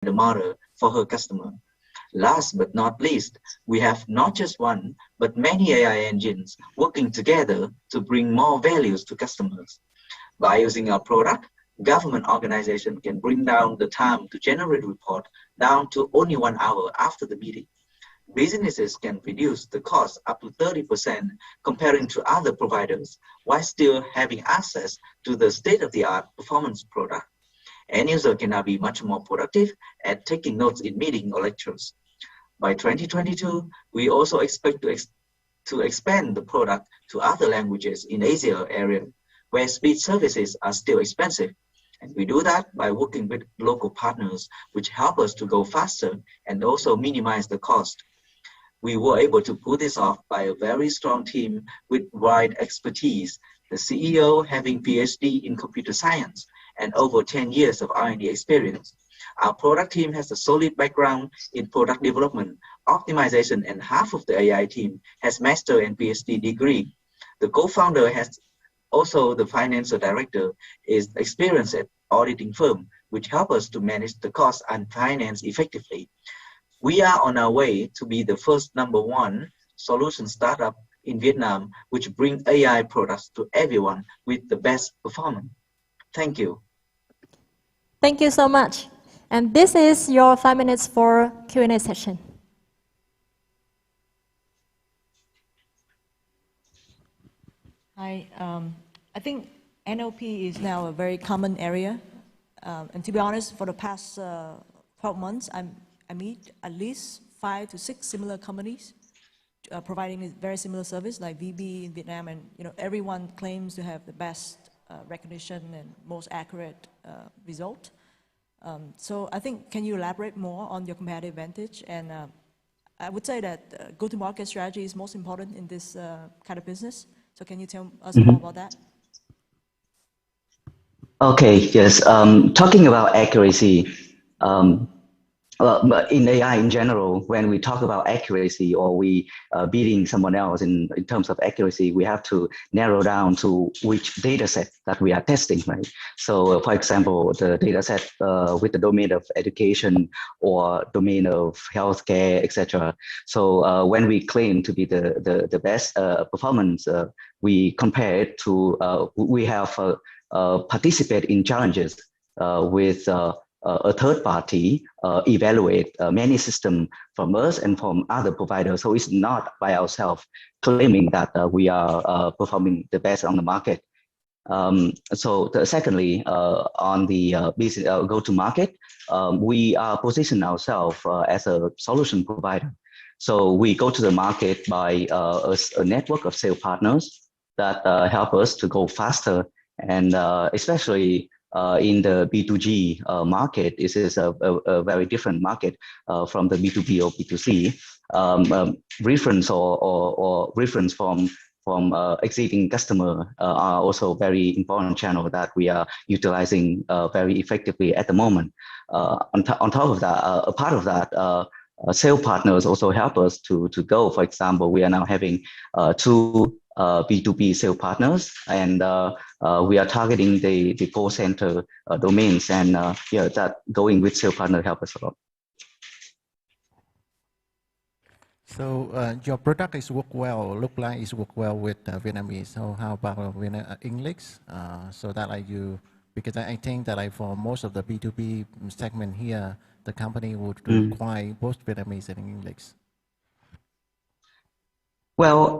the model for her customer. Last but not least, we have not just one, but many AI engines working together to bring more values to customers. By using our product, government organization can bring down the time to generate report down to only 1 hour after the meeting. Businesses can reduce the cost up to 30% comparing to other providers while still having access to the state-of-the-art performance product. End user can now be much more productive at taking notes in meeting or lectures. By 2022, we also expect to expand the product to other languages in Asia area where speech services are still expensive. And we do that by working with local partners, which help us to go faster and also minimize the cost. We were able to pull this off by a very strong team with wide expertise, the CEO having PhD in computer science and over 10 years of R&D experience. Our product team has a solid background in product development, optimization, and half of the AI team has master and PhD degree. The co-founder has also the financial director is experienced at auditing firm, which help us to manage the cost and finance effectively. We are on our way to be the first #1 solution startup in Vietnam, which bring AI products to everyone with the best performance. Thank you. Thank you so much. And this is your 5 minutes for Q&A session. Hi, I think NLP is now a very common area. And to be honest, for the past 12 months, I meet at least 5 to 6 similar companies providing a very similar service like VB in Vietnam, and everyone claims to have the best recognition and most accurate result. So I think, can you elaborate more on your competitive advantage? And I would say that go-to-market strategy is most important in this kind of business. So can you tell us more about that? Okay, yes. Talking about accuracy, in AI in general, when we talk about accuracy or we beating someone else in terms of accuracy, we have to narrow down to which data set that we are testing, right? So for example, the data set with the domain of education or domain of healthcare, etc. So when we claim to be the best performance, we compare it to, we have participate in challenges with a third party evaluate many systems from us and from other providers. So it's not by ourselves claiming that we are performing the best on the market. Secondly, on the business go-to-market, we are positioning ourselves as a solution provider. So we go to the market by a network of sales partners that help us to go faster, and especially in the B2G market, this is a very different market from the B2B or B2C. Reference or reference from existing customer are also very important channel that we are utilizing very effectively at the moment. On top of that, a part of that, sales partners also help us to go. For example, we are now having 2 B2B sales partners, and we are targeting the call center domains, and yeah, that going with sales partner help us a lot. So your product is look like it's work well with Vietnamese. So how about English? So that because I think that for most of the B2B segment here, the company would require both Vietnamese and English. Well,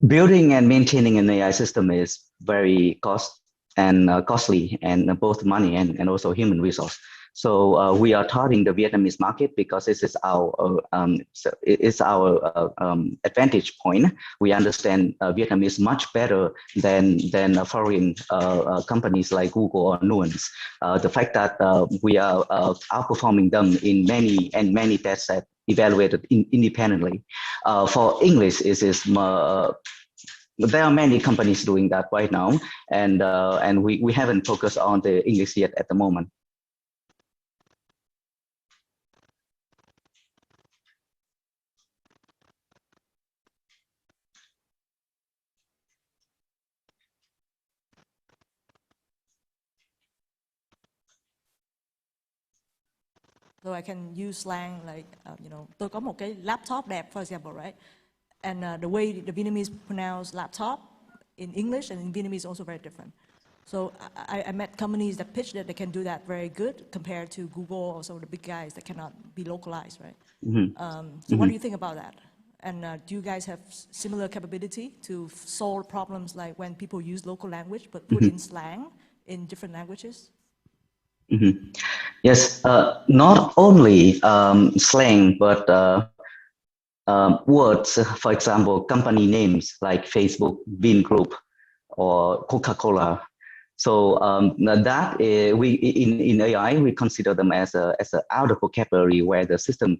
building and maintaining an AI system is very costly and both money and also human resource. So we are targeting the Vietnamese market because this is our advantage point. We understand Vietnamese much better than foreign companies like Google or Nuance. The fact that we are outperforming them in many test sets evaluated independently. For English, there are many companies doing that right now, and we haven't focused on the English yet at the moment. So I can use slang like, you know, tôi có một cái laptop đẹp, for example, right? And the way the Vietnamese pronounce laptop in English and in Vietnamese is also very different. So I met companies that pitch that they can do that very good compared to Google or some of the big guys that cannot be localized, right? So what do you think about that? And do you guys have similar capability to solve problems like when people use local language but put in slang in different languages? Yes, not only slang, but words, for example, company names like Facebook, Vingroup, or Coca-Cola. So that we in AI we consider them as a out of vocabulary where the system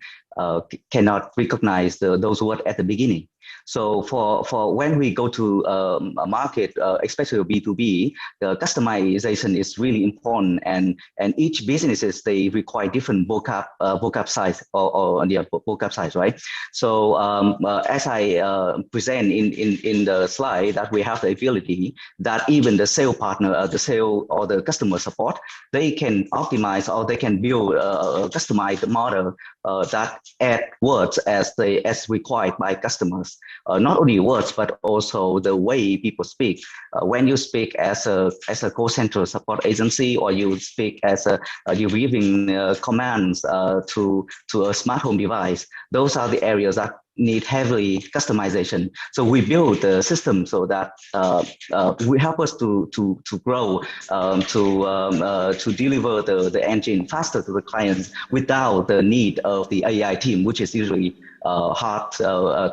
cannot recognize those words at the beginning. So for when we go to a market, especially B2B, the customization is really important, and each businesses they require different vocab size or the vocab size, right? So as I present in the slide, that we have the ability that even the sales partner, the sale or the customer support, they can optimize or they can build a customized model that add words as required by customers. Not only words, but also the way people speak. When you speak as a call center support agency, or you speak as you're giving commands to a smart home device, those are the areas that need heavily customization. So we build the system so that we help us to grow, to deliver the engine faster to the clients without the need of the AI team, which is usually hard,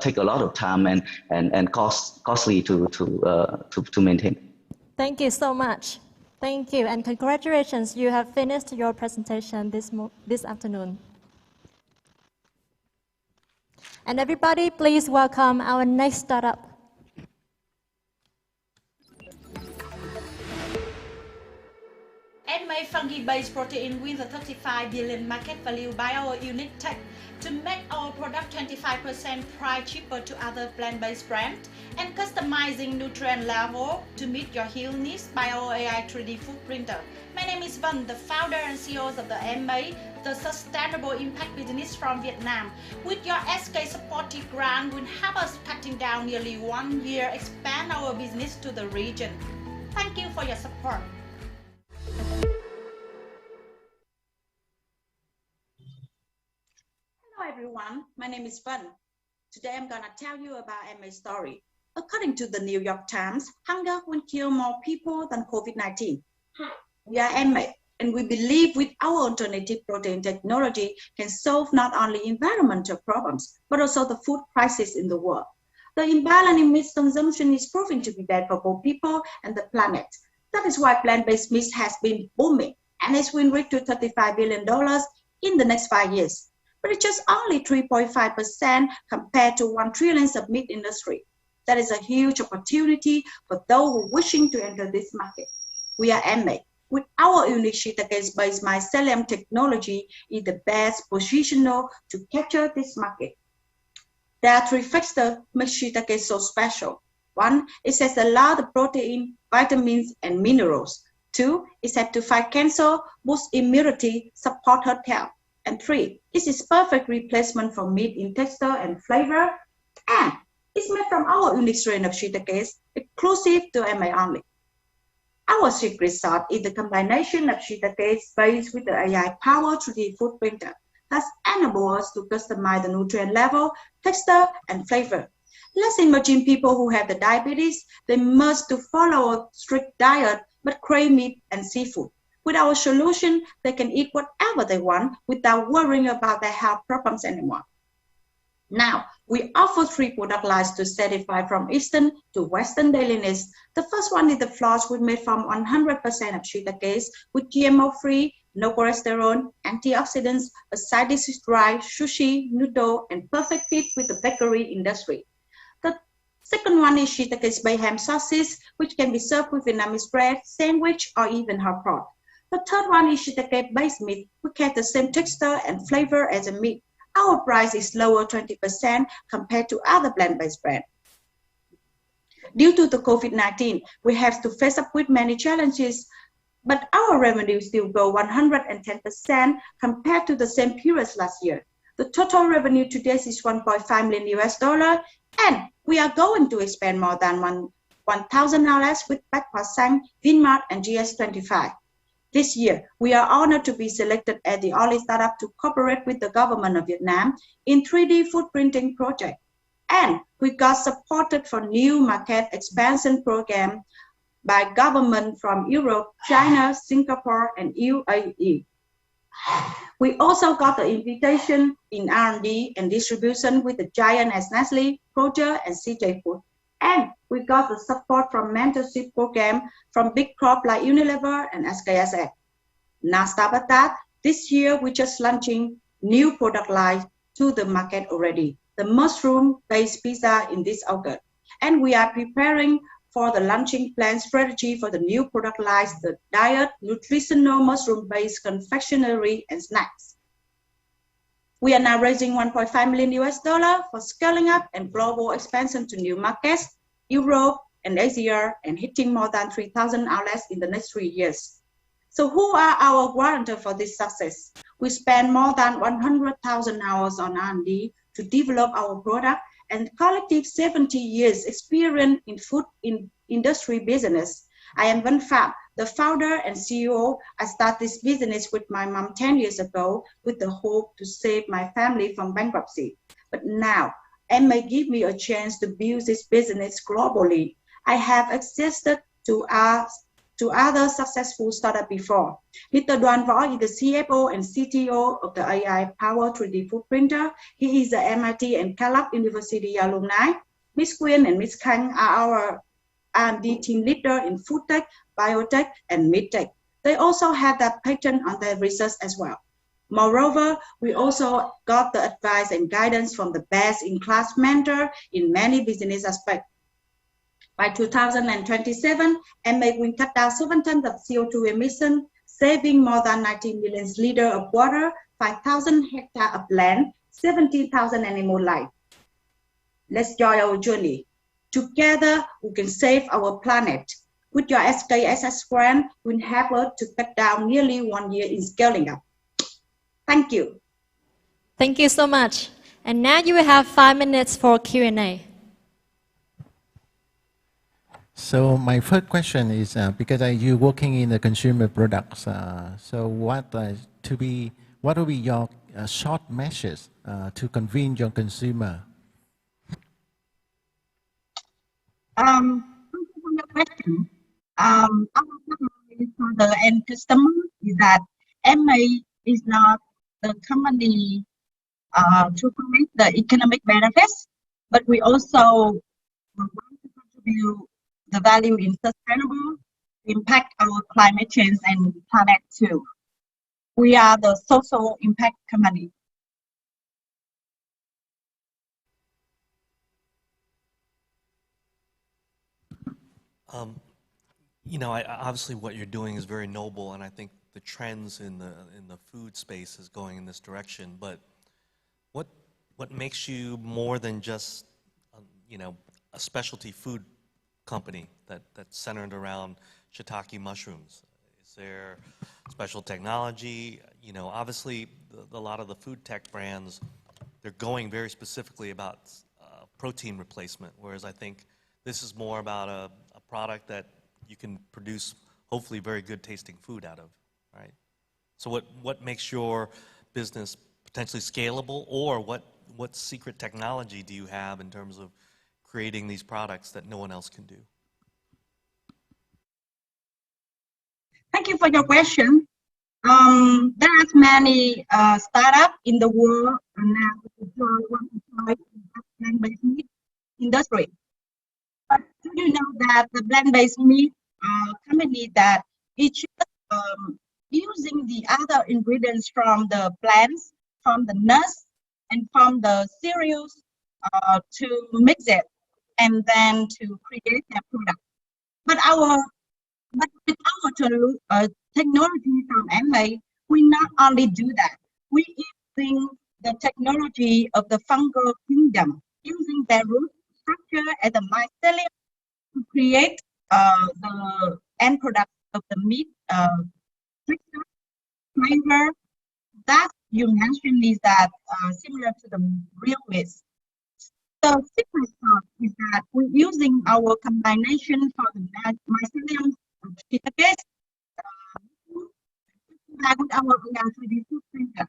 take a lot of time and costly to maintain. Thank you so much. Thank you, and congratulations, you have finished your presentation this afternoon. And everybody, please welcome our next startup. Enmei fungi-based protein with a 35 billion market value by our unique tech to make our product 25% price cheaper to other plant-based brands, and customizing nutrient level to meet your health needs by our AI 3D food printer. My name is Vân, the founder and CEO of the Enmei, the sustainable impact business from Vietnam. With your SK supported grant will help us cutting down nearly 1 year, expand our business to the region. Thank you for your support. Hello everyone, my name is Vân. Today I'm gonna tell you about Enmei's story. According to the New York Times, hunger will kill more people than COVID-19. We are Enmei, and we believe with our alternative protein technology can solve not only environmental problems, but also the food crisis in the world. The imbalance in meat consumption is proving to be bad for both people and the planet. That is why plant-based meat has been booming, and it will reach to $35 billion in the next 5 years. But it's just only 3.5% compared to 1 trillion of meat industry. That is a huge opportunity for those who wishing to enter this market. We are Enmei. With our unique shiitake-based mycelium technology is the best positioned to capture this market. There are 3 factors make shiitake so special. 1, it has a lot of protein, vitamins, and minerals. 2, it has to fight cancer, boost immunity, support heart health. And 3, it is perfect replacement for meat in texture and flavor. And it's made from our unique strain of shiitake, exclusive to Enmei only. Our secret sauce is the combination of shiitake based with the AI-powered 3D food printer that enables us to customize the nutrient level, texture, and flavor. Let's imagine people who have the diabetes, they must to follow a strict diet but crave meat and seafood. With our solution, they can eat whatever they want without worrying about their health problems anymore. Now, we offer 3 product lines to satisfy from Eastern to Western daily needs. The first one is the flours we made from 100% of shiitake with GMO-free, no cholesterol, antioxidants, a side dish is dry, sushi, noodle, and perfect fit with the bakery industry. The second one is shiitake-based ham sauces, which can be served with Vietnamese bread, sandwich, or even hot pot. The third one is shiitake-based meat, which has the same texture and flavor as a meat. Our price is lower 20% compared to other plant-based brands. Due to the COVID-19, we have to face up with many challenges. but our revenue still grow 110% compared to the same period last year. The total revenue today is $1.5 million, and we are going to expand more than 1,000 outlets with Bách Hóa Xanh, Vinmart, and GS25. This year, we are honored to be selected as the only startup to cooperate with the government of Vietnam in 3D food printing project. And we got supported for new market expansion program by government from Europe, China, Singapore, and UAE. We also got the invitation in R&D and distribution with the giant as Nestle, Kroger, and CJ Food. And we got the support from mentorship program from big crop like Unilever and SKSF. Now stop at that. This year, we're just launching new product lines to the market already. The mushroom-based pizza in this August. And we are preparing for the launching plan strategy for the new product lines, the diet, nutritional, mushroom-based confectionery and snacks. We are now raising $1.5 million for scaling up and global expansion to new markets, Europe and Asia, and hitting more than 3,000 outlets in the next 3 years. So who are our guarantor for this success? We spend more than 100,000 hours on R&D to develop our product and collective 70 years experience in food industry business. I am Văn Phạm, the founder and CEO. I started this business with my mom 10 years ago with the hope to save my family from bankruptcy. But now, may give me a chance to build this business globally. I have accessed to other successful startups before. Mr. Đoàn Võ is the CFO and CTO of the AI Power 3D food printer. He is the MIT and Kellogg University alumni. Ms. Quyên and Ms. Khanh are our R&D team leader in food tech, biotech, and medtech. They also have that patent on their research as well. Moreover, we also got the advice and guidance from the best-in-class mentor in many business aspects. By 2027, MA will cut down 7 tons of CO2 emission, saving more than 90 million liters of water, 5,000 hectares of land, 17,000 animal lives. Let's join our journey. Together, we can save our planet. With your SKSS grant, we'll help us to cut down nearly 1 year in scaling up. Thank you. Thank you so much. And now you will have 5 minutes for Q&A. So my first question is, because you're working in the consumer products, so what will be your short measures to convince your consumer? Thank you for your question. Our company for the end customer is that MA is not the company to create the economic benefits, but we also want to contribute the value in sustainable impact our climate change and planet too. We are the social impact company. You know, obviously what you're doing is very noble, and I think the trends in the food space is going in this direction. But what makes you more than just you know, a specialty food company that's centered around shiitake mushrooms? Is there special technology? You know, obviously a lot of the food tech brands, they're going very specifically about protein replacement, whereas I think this is more about a product that you can produce hopefully very good tasting food out of, right? So what makes your business potentially scalable, or what secret technology do you have in terms of creating these products that no one else can do? Thank you for your question. There are many startups in the world now in the plant-based meat industry. But do you know that the plant-based meat company that each using the other ingredients from the plants, from the nuts, and from the cereals to mix it and then to create their product. But with our technology from MA, we not only do that, we using the technology of the fungal kingdom, using their root structure as a mycelium to create the end product of the meat texture, flavor that you mentioned is that similar to the real meat. The secret sauce is that we're using our combination for the mycelium shiitake with our 3D food printer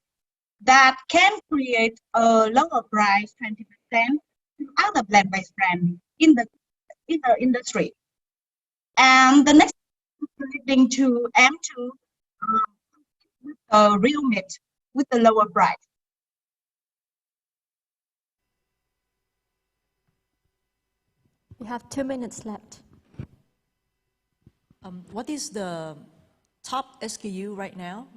that can create a lower price 20% to other plant-based brands in the industry. And the next leading to M2 real meat with the lower price. We have 2 minutes left. What is the top SKU right now?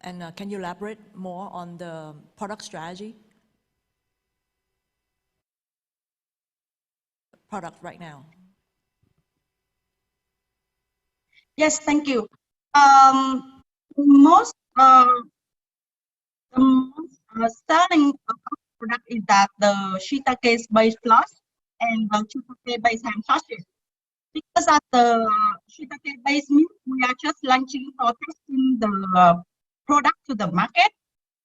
And can you elaborate more on the product strategy? Product right now. Yes, thank you. Most selling product is that the shiitake based floss and the shiitake based ham sausages. Because of the shiitake based meat, we are just launching for testing the product to the market,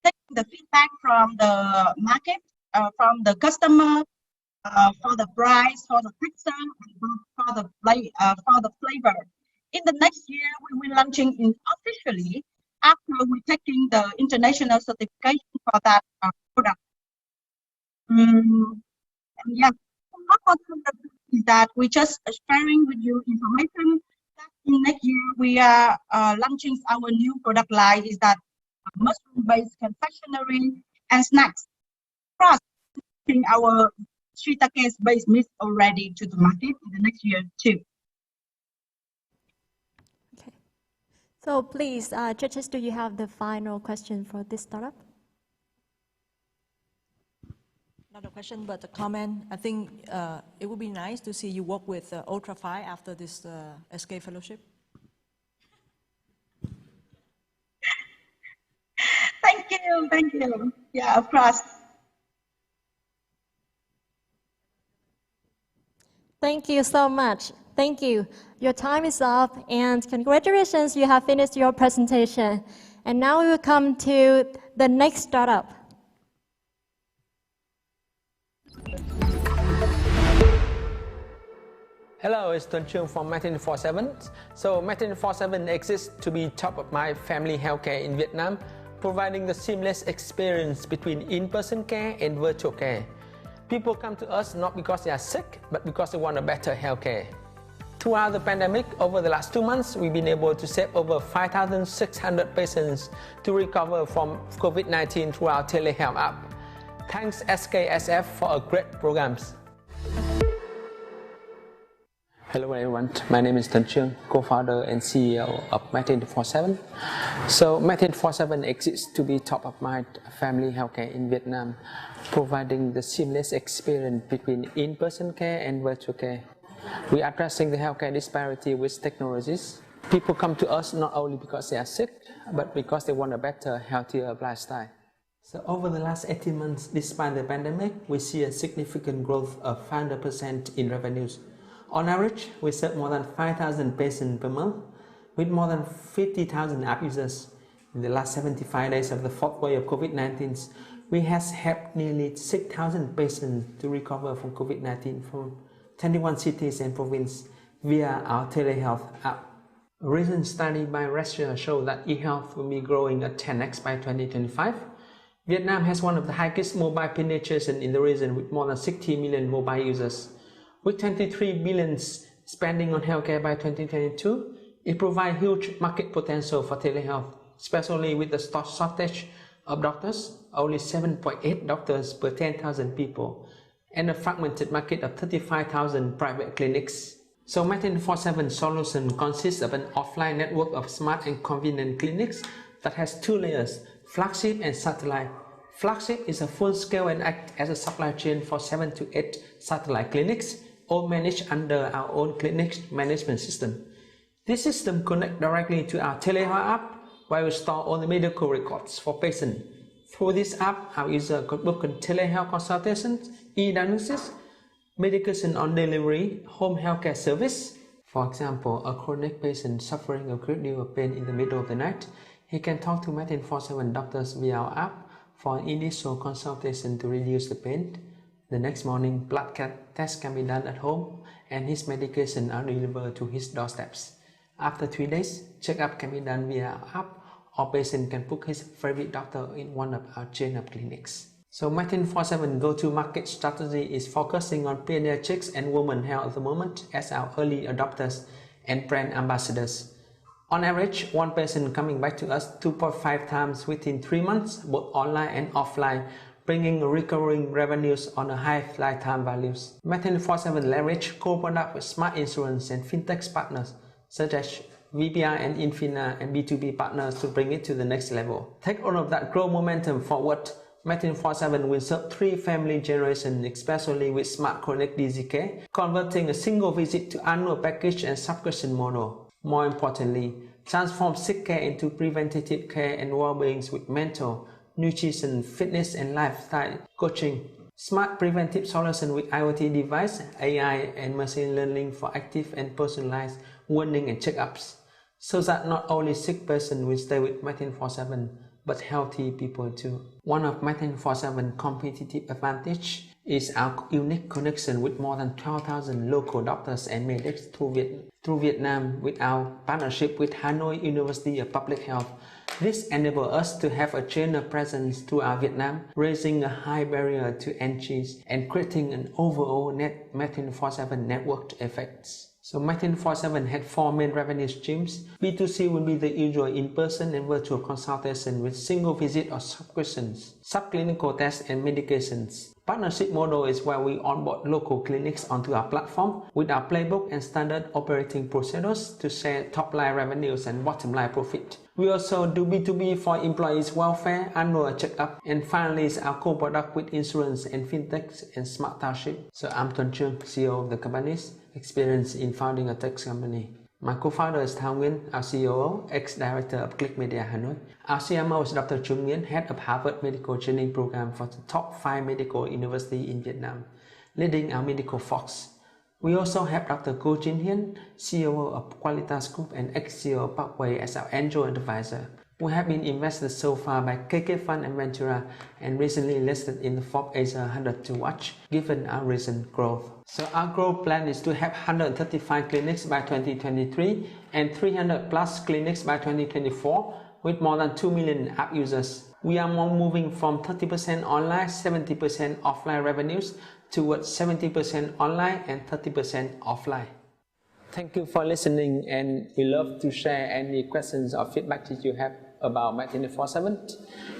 taking the feedback from the market, from the customer, for the price, for the texture, and for the flavor. In the next year, we will launching officially after we're taking the international certification for that product. And yeah, is that we just sharing with you information that in next year we are launching our new product line is that mushroom-based confectionery and snacks. Plus, our shiitake-based meat already to the market in the next year too. Okay. So please, judges, do you have the final question for this startup? Not a question, but a comment. I think it would be nice to see you work with Ultra5 after this SK Fellowship. Thank you. Yeah, of course. Thank you so much. Thank you. Your time is up, and congratulations, you have finished your presentation. And now we will come to the next startup. Hello, it's Tuan Cheung from Met24/7. So Met24/7 exists to be top of mind family healthcare in Vietnam, providing the seamless experience between in-person care and virtual care. People come to us not because they are sick, but because they want a better healthcare. Throughout the pandemic, over the last 2 months, we've been able to save over 5,600 patients to recover from COVID-19 through our telehealth app. Thanks SKSF for a great programs. Hello everyone, my name is Tuan Cheung, co-founder and CEO of Met24/7. So Met24/7 exists to be top of mind family healthcare in Vietnam, providing the seamless experience between in-person care and virtual care. We are addressing the healthcare disparity with technologies. People come to us not only because they are sick, but because they want a better, healthier lifestyle. So over the last 18 months, despite the pandemic, we see a significant growth of 500% in revenues. On average, we serve more than 5,000 patients per month, with more than 50,000 app users. In the last 75 days of the fourth wave of COVID-19, we have helped nearly 6,000 patients to recover from COVID-19 from 21 cities and provinces via our telehealth app. A recent study by Russia showed that e-health will be growing at 10x by 2025. Vietnam has one of the highest mobile penetration in the region with more than 60 million mobile users. With 23 billion spending on healthcare by 2022, it provides huge market potential for telehealth, especially with the shortage of doctors, only 7.8 doctors per 10,000 people, and a fragmented market of 35,000 private clinics. So Met24/7 solution consists of an offline network of smart and convenient clinics that has 2 layers, flagship and satellite. Flagship is a full-scale and act as a supply chain for 7 to 8 satellite clinics, all managed under our own clinic management system. This system connects directly to our telehealth app, where we store all the medical records for patients. Through this app, our user could book a telehealth consultations, e-diagnosis, medication on delivery, home healthcare service, For example, a chronic patient suffering a great deal of pain in the middle of the night, he can talk to Matin 47 doctors via our app for an initial consultation to reduce the pain. The next morning, blood tests can be done at home and his medication are delivered to his doorsteps. After 3 days, checkup can be done via our app or patient can book his favorite doctor in one of our chain of clinics. So Matin 47 go-to-market strategy is focusing on pediatrics and women health at the moment as our early adopters and brand ambassadors. On average, one patient coming back to us 2.5 times within 3 months, both online and offline, bringing recurring revenues on a high lifetime values. Matin 47 leverage co-product with smart insurance and fintech partners such as VBI and Infina and B2B partners to bring it to the next level. Take all of that growth momentum forward. Matin 47 will serve 3 family generations, especially with Smart Connect DZK, converting a single visit to annual package and subscription model. More importantly, transform sick care into preventative care and well-being with mental, nutrition, fitness and lifestyle coaching. Smart preventive solution with IoT device, AI and machine learning for active and personalized warning and checkups, so that not only sick person will stay with Matin 47, but healthy people too. One of Matin 47 competitive advantage is our unique connection with more than 12,000 local doctors and medics through Vietnam with our partnership with Hanoi University of Public Health. This enables us to have a chain of presence throughout Vietnam, raising a high barrier to entries and creating an overall net Matin 47 network effects. So Matin 47 had 4 main revenue streams. B2C will be the usual in-person and virtual consultation with single visit or subscriptions, subclinical tests and medications. Partnership model is where we onboard local clinics onto our platform with our playbook and standard operating procedures to share top-line revenues and bottom-line profit. We also do B2B for employees' welfare, annual checkup, and finally is our co-product with insurance and fintech and smart township. So I'm Tuan Cheung, CEO of the companies, experienced in founding a tech company. My co-founder is Thao Nguyen, our COO, ex-director of Click Media Hanoi. Our CMO is Dr. Trung Nguyen, head of Harvard Medical Training Program for the top 5 medical universities in Vietnam, leading our medical force. We also have Dr. Goh Jin Hian, COO of Qualitas Group and ex-CEO of Parkway as our angel advisor. We have been invested so far by KK Fund and Ventura and recently listed in the Forbes Asia 100 to watch, given our recent growth. So our growth plan is to have 135 clinics by 2023 and 300 plus clinics by 2024 with more than 2 million app users. We are more moving from 30% online, 70% offline revenues towards 70% online and 30% offline. Thank you for listening, and we love to share any questions or feedback that you have about Matin 47.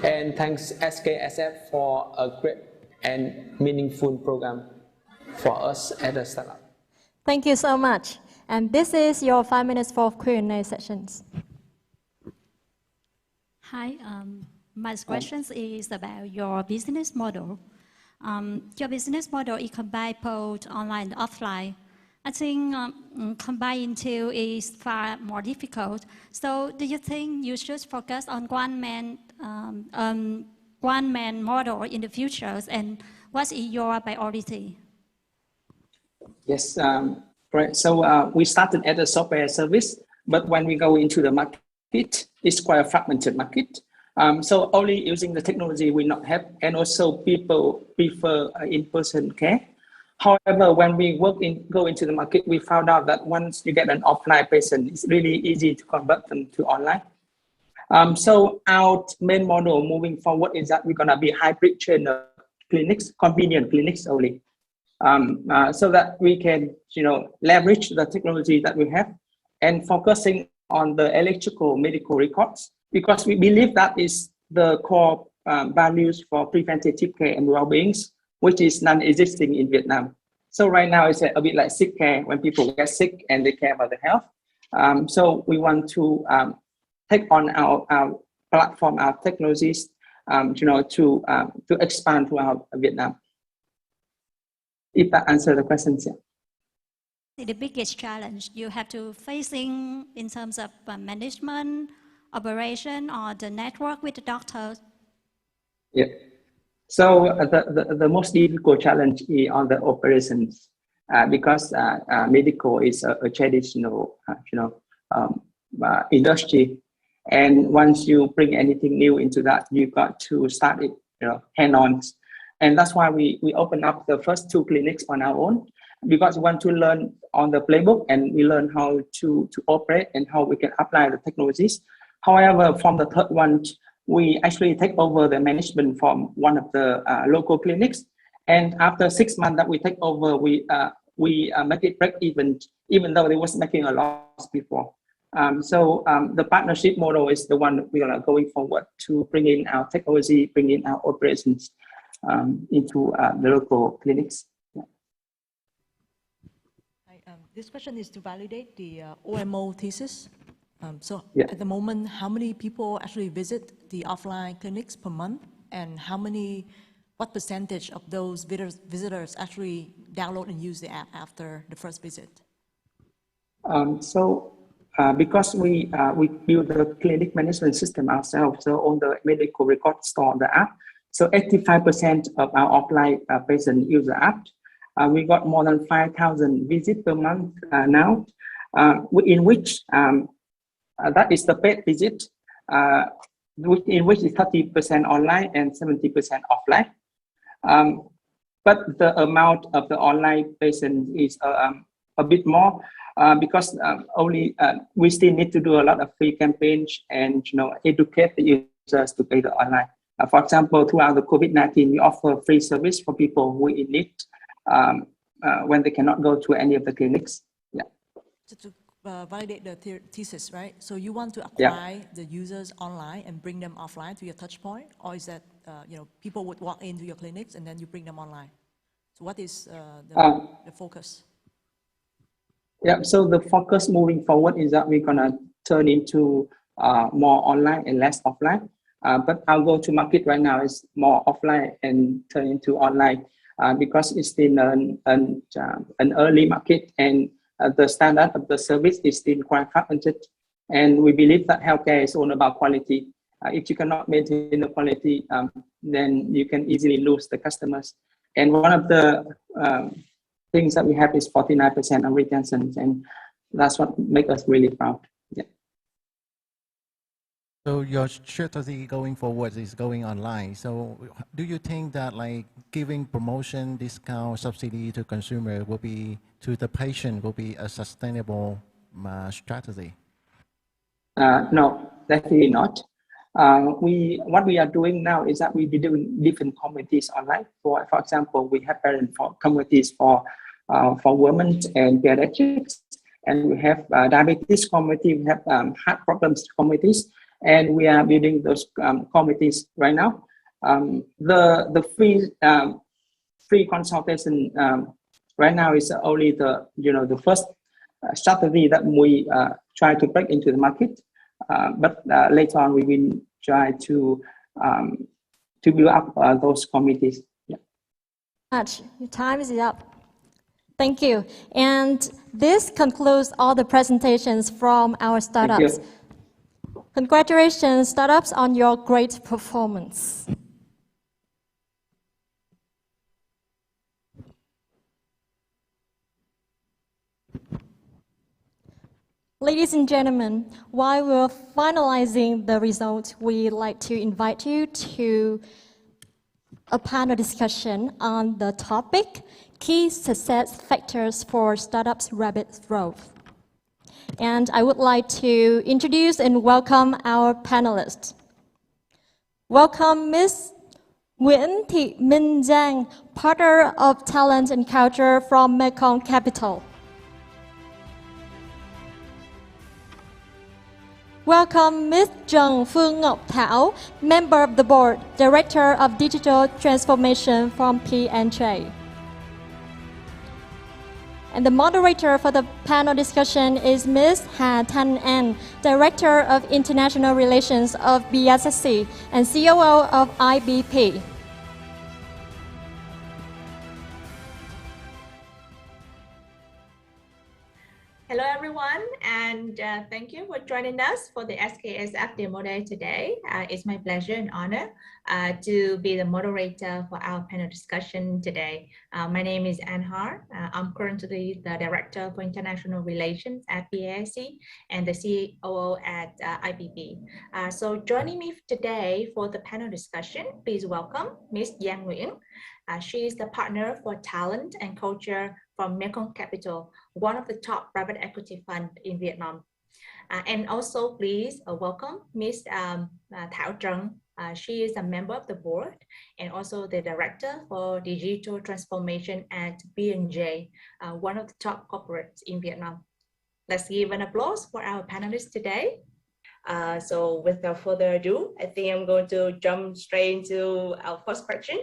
And thanks SKSF for a great and meaningful program for us at a startup. Thank you so much. And this is your 5 minutes for Q&A sessions. Hi, my question is about your business model. Your business model is combined both online and offline. I think combine two is far more difficult. So do you think you should focus on one man model in the future, and what is your priority? Yes, right. So we started as a software service, but when we go into the market, it's quite a fragmented market. So only using the technology will not help, and also people prefer in-person care. However, when we go into the market, we found out that once you get an offline patient, it's really easy to convert them to online. So our main model moving forward is that we're gonna be hybrid chain of clinics, convenient clinics only, so that we can, leverage the technology that we have and focusing on the electrical medical records, because we believe that is the core values for preventative care and well-being, which is non-existing in Vietnam. So right now it's a bit like sick care when people get sick and they care about the health. So we want to take on our platform, our technologies, to expand throughout Vietnam. If that answers the questions, yeah. The biggest challenge you have to facing in terms of management, operation, or the network with the doctors? Yeah. So the most difficult challenge is on the operations. because medical is a traditional, industry. And once you bring anything new into that, you got to start it, hand-on. And that's why we open up the first 2 clinics on our own, because we want to learn on the playbook and we learn how to operate and how we can apply the technologies. However, from the third one, we actually take over the management from one of the local clinics. And after 6 months that we take over, we make it break even though they was making a loss before. So the partnership model is the one we are going forward to bring in our technology, bring in our operations into the local clinics. Yeah. This question is to validate the OMO thesis. Yeah. At the moment, how many people actually visit the offline clinics per month, and what percentage of those visitors actually download and use the app after the first visit? Because we build the clinic management system ourselves, so on the medical record store, the app, so 85% of our offline patients use the app. We got more than 5,000 visits per month now, in which that is the paid visit, in which is 30% online and 70% offline. But the amount of the online patient is a bit more because we still need to do a lot of free campaigns and educate the users to pay the online. For example, throughout the COVID-19, we offer free service for people who in need when they cannot go to any of the clinics. Yeah. So to validate the thesis, right? So you want to acquire the users online and bring them offline to your touch point, or is that people would walk into your clinics and then you bring them online? So what is the focus? Yeah, so the focus moving forward is that we're gonna turn into more online and less offline. But our go-to-market right now is more offline and turn into online because it's still an early market, and the standard of the service is still quite fragmented. And we believe that healthcare is all about quality. If you cannot maintain the quality, then you can easily lose the customers. And one of the things that we have is 49% of retention, and that's what makes us really proud. Yeah. So your strategy going forward is going online. So do you think that like giving promotion, discount, subsidy to consumer will be, to the patient, will be a sustainable strategy? No, definitely not. What we are doing now is that we be doing different communities online. For example, we have parent communities for women and pediatrics, and we have diabetes community, we have heart problems communities, and we are building those communities right now. The free consultation right now is only the first strategy that we try to break into the market. But later on, we will try to build up those committees. Yeah. Your time is up. Thank you. And this concludes all the presentations from our startups. Congratulations, startups, on your great performance. Ladies and gentlemen, while we're finalizing the results, we'd like to invite you to a panel discussion on the topic, Key Success Factors for Startups' Rapid Growth. And I would like to introduce and welcome our panelists. Welcome Ms. Nguyễn Thị Minh Giang, Partner of Talent and Culture from Mekong Capital. Welcome Ms. Trần Phương Ngọc Thảo, Member of the Board, Director of Digital Transformation from P&J. And the moderator for the panel discussion is Ms. Hà Thanh An, Director of International Relations of BSSC and COO of IBP. Hello everyone, and thank you for joining us for the SKSF Demo Day today. It's my pleasure and honor to be the moderator for our panel discussion today. My name is Anh Har. I'm currently the Director for International Relations at PAIC and the COO at IBB. So joining me today for the panel discussion, please welcome Ms. Giang Nguyen. She is the partner for talent and culture from Mekong Capital, one of the top private equity fund in Vietnam. And also please welcome Ms. Thảo Trân. She is a member of the board and also the director for digital transformation at B&J, one of the top corporates in Vietnam. Let's give an applause for our panelists today. So without further ado, I think I'm going to jump straight into our first question.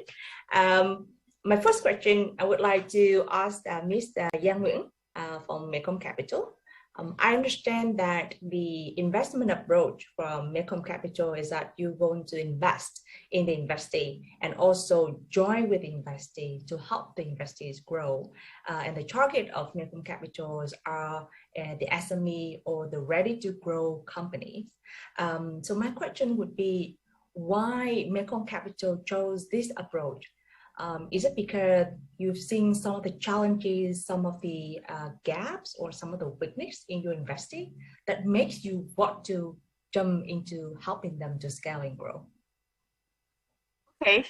My first question, I would like to ask Ms. Giang Nguyen from Mekong Capital. I understand that the investment approach from Mekong Capital is that you're going to invest in the investee and also join with the investee to help the investees grow. And the target of Mekong Capital are the SME or the ready-to-grow companies. So my question would be, why Mekong Capital chose this approach? Is it because you've seen some of the challenges, some of the gaps, or some of the weakness in your investing that makes you want to jump into helping them to scale and grow? Okay,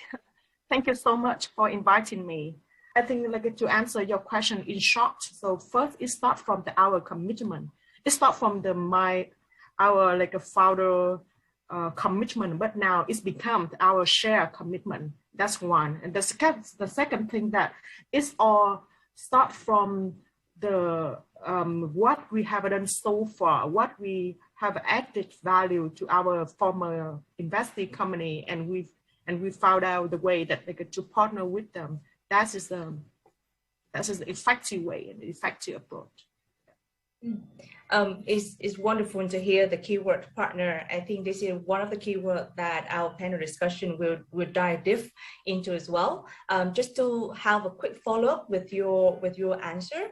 thank you so much for inviting me. I think to answer your question in short, so first it starts from our commitment. It starts from our founder commitment, but now it's become our share commitment. That's one. And the second thing that it's all start from the what we have done so far, what we have added value to our former investee company, and we found out the way that to partner with them. That is the effective way and the effective approach. It's wonderful to hear the keyword partner. I think this is one of the keywords that our panel discussion will dive deep into as well. Just to have a quick follow-up with your answer,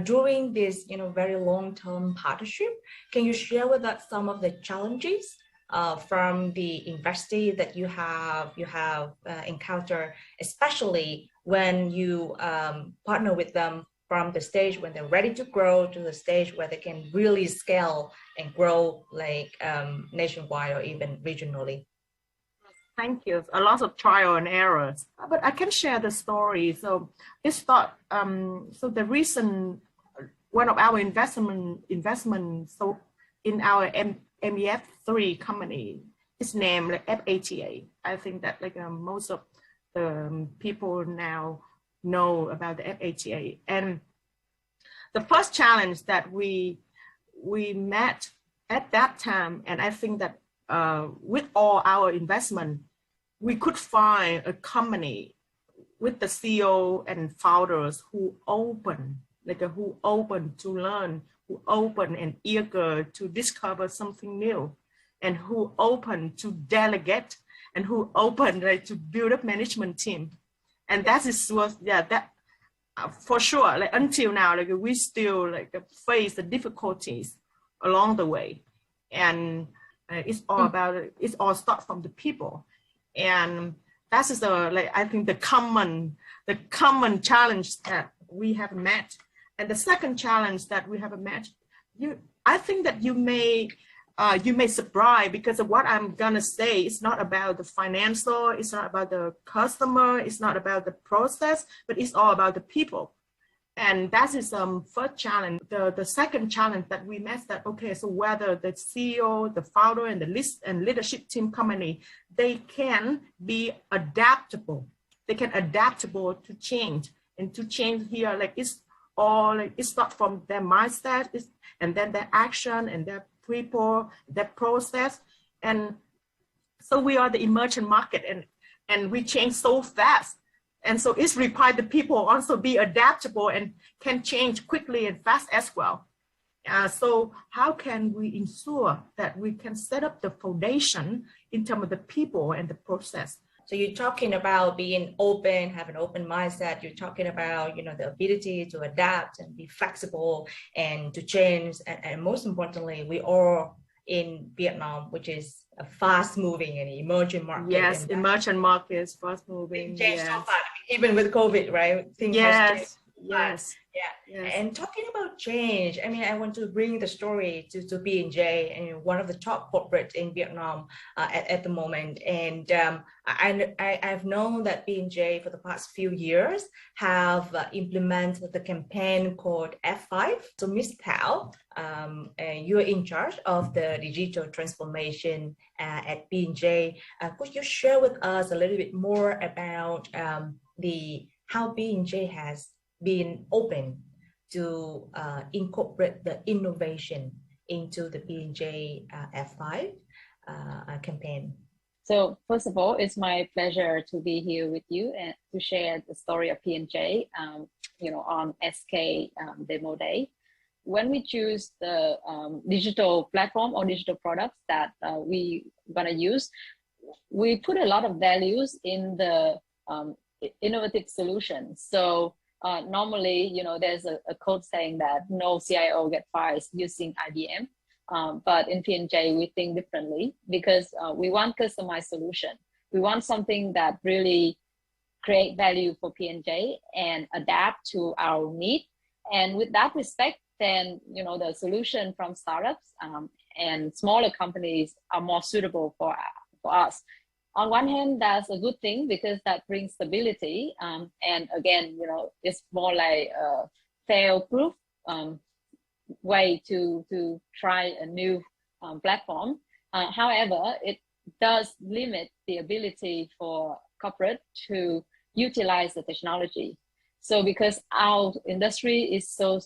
during this very long-term partnership, can you share with us some of the challenges from the investee that you have encountered, especially when you partner with them from the stage when they're ready to grow to the stage where they can really scale and grow nationwide or even regionally? Thank you. A lot of trial and errors, but I can share the story. So it's thought. So the reason one of our investment so in our MEF3 company is named FATA. I think that most of the people now know about the FATA. And the first challenge that we met at that time, and I think that with all our investment, we could find a company with the CEO and founders who open to learn, who open and eager to discover something new, and who open to delegate, and who open to build up management team. And that for sure, until now, we still face the difficulties along the way. And it's all about, it's all start from the people. And that is I think the common challenge that we have met. And the second challenge that we have met, I think that you may surprise, because of what I'm gonna say. It's not about the financial, it's not about the customer, it's not about the process, but it's all about the people. And that is first challenge. The second challenge that we met, that okay, so whether the CEO, the founder, and the leadership team company, they can be adaptable. They can adaptable to change, and to change here, it's all it's not from their mindset, and then their action and their people, that process. And so we are the emerging market, and we change so fast. And so it's required the people also be adaptable and can change quickly and fast as well. So how can we ensure that we can set up the foundation in terms of the people and the process? So you're talking about being open, have an open mindset. You're talking about, you know, the ability to adapt and be flexible and to change. And most importantly, we are in Vietnam, which is a fast-moving and emerging market. Yes, emerging markets, fast-moving. Changed Yes. so far, even with COVID, right? Things has changed. Yes. Yeah. And talking about change, I mean, I want to bring the story to P&J, and one of the top corporates in Vietnam at the moment. And I've known that P&J for the past few years have implemented the campaign called F5. So Ms. Thảo, you are in charge of the digital transformation at P&J. Could you share with us a little bit more about how P&J has being open to incorporate the innovation into the P&J F5 campaign? So first of all, it's my pleasure to be here with you and to share the story of P&J, on SK Demo Day. When we choose the digital platform or digital products that we gonna use, we put a lot of values in the innovative solutions. So normally, there's a code saying that no CIO get fired using IBM. But in P&J, we think differently because we want customized solution. We want something that really create value for P&J and adapt to our need. And with that respect, then, the solution from startups and smaller companies are more suitable for us. On one hand, that's a good thing because that brings stability. And again, it's more like a fail-proof way to try a new platform. However, it does limit the ability for corporate to utilize the technology. So because our industry is so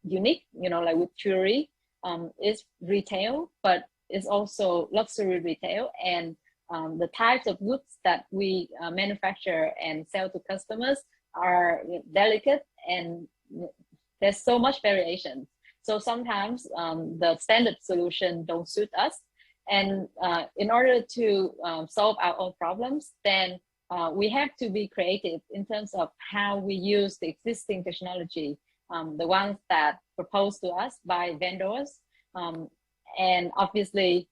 unique, like with jewelry, it's retail, but it's also luxury retail. And the types of goods that we manufacture and sell to customers are delicate, and there's so much variation. So sometimes the standard solution don't suit us. And in order to solve our own problems, then we have to be creative in terms of how we use the existing technology, the ones that proposed to us by vendors. And obviously,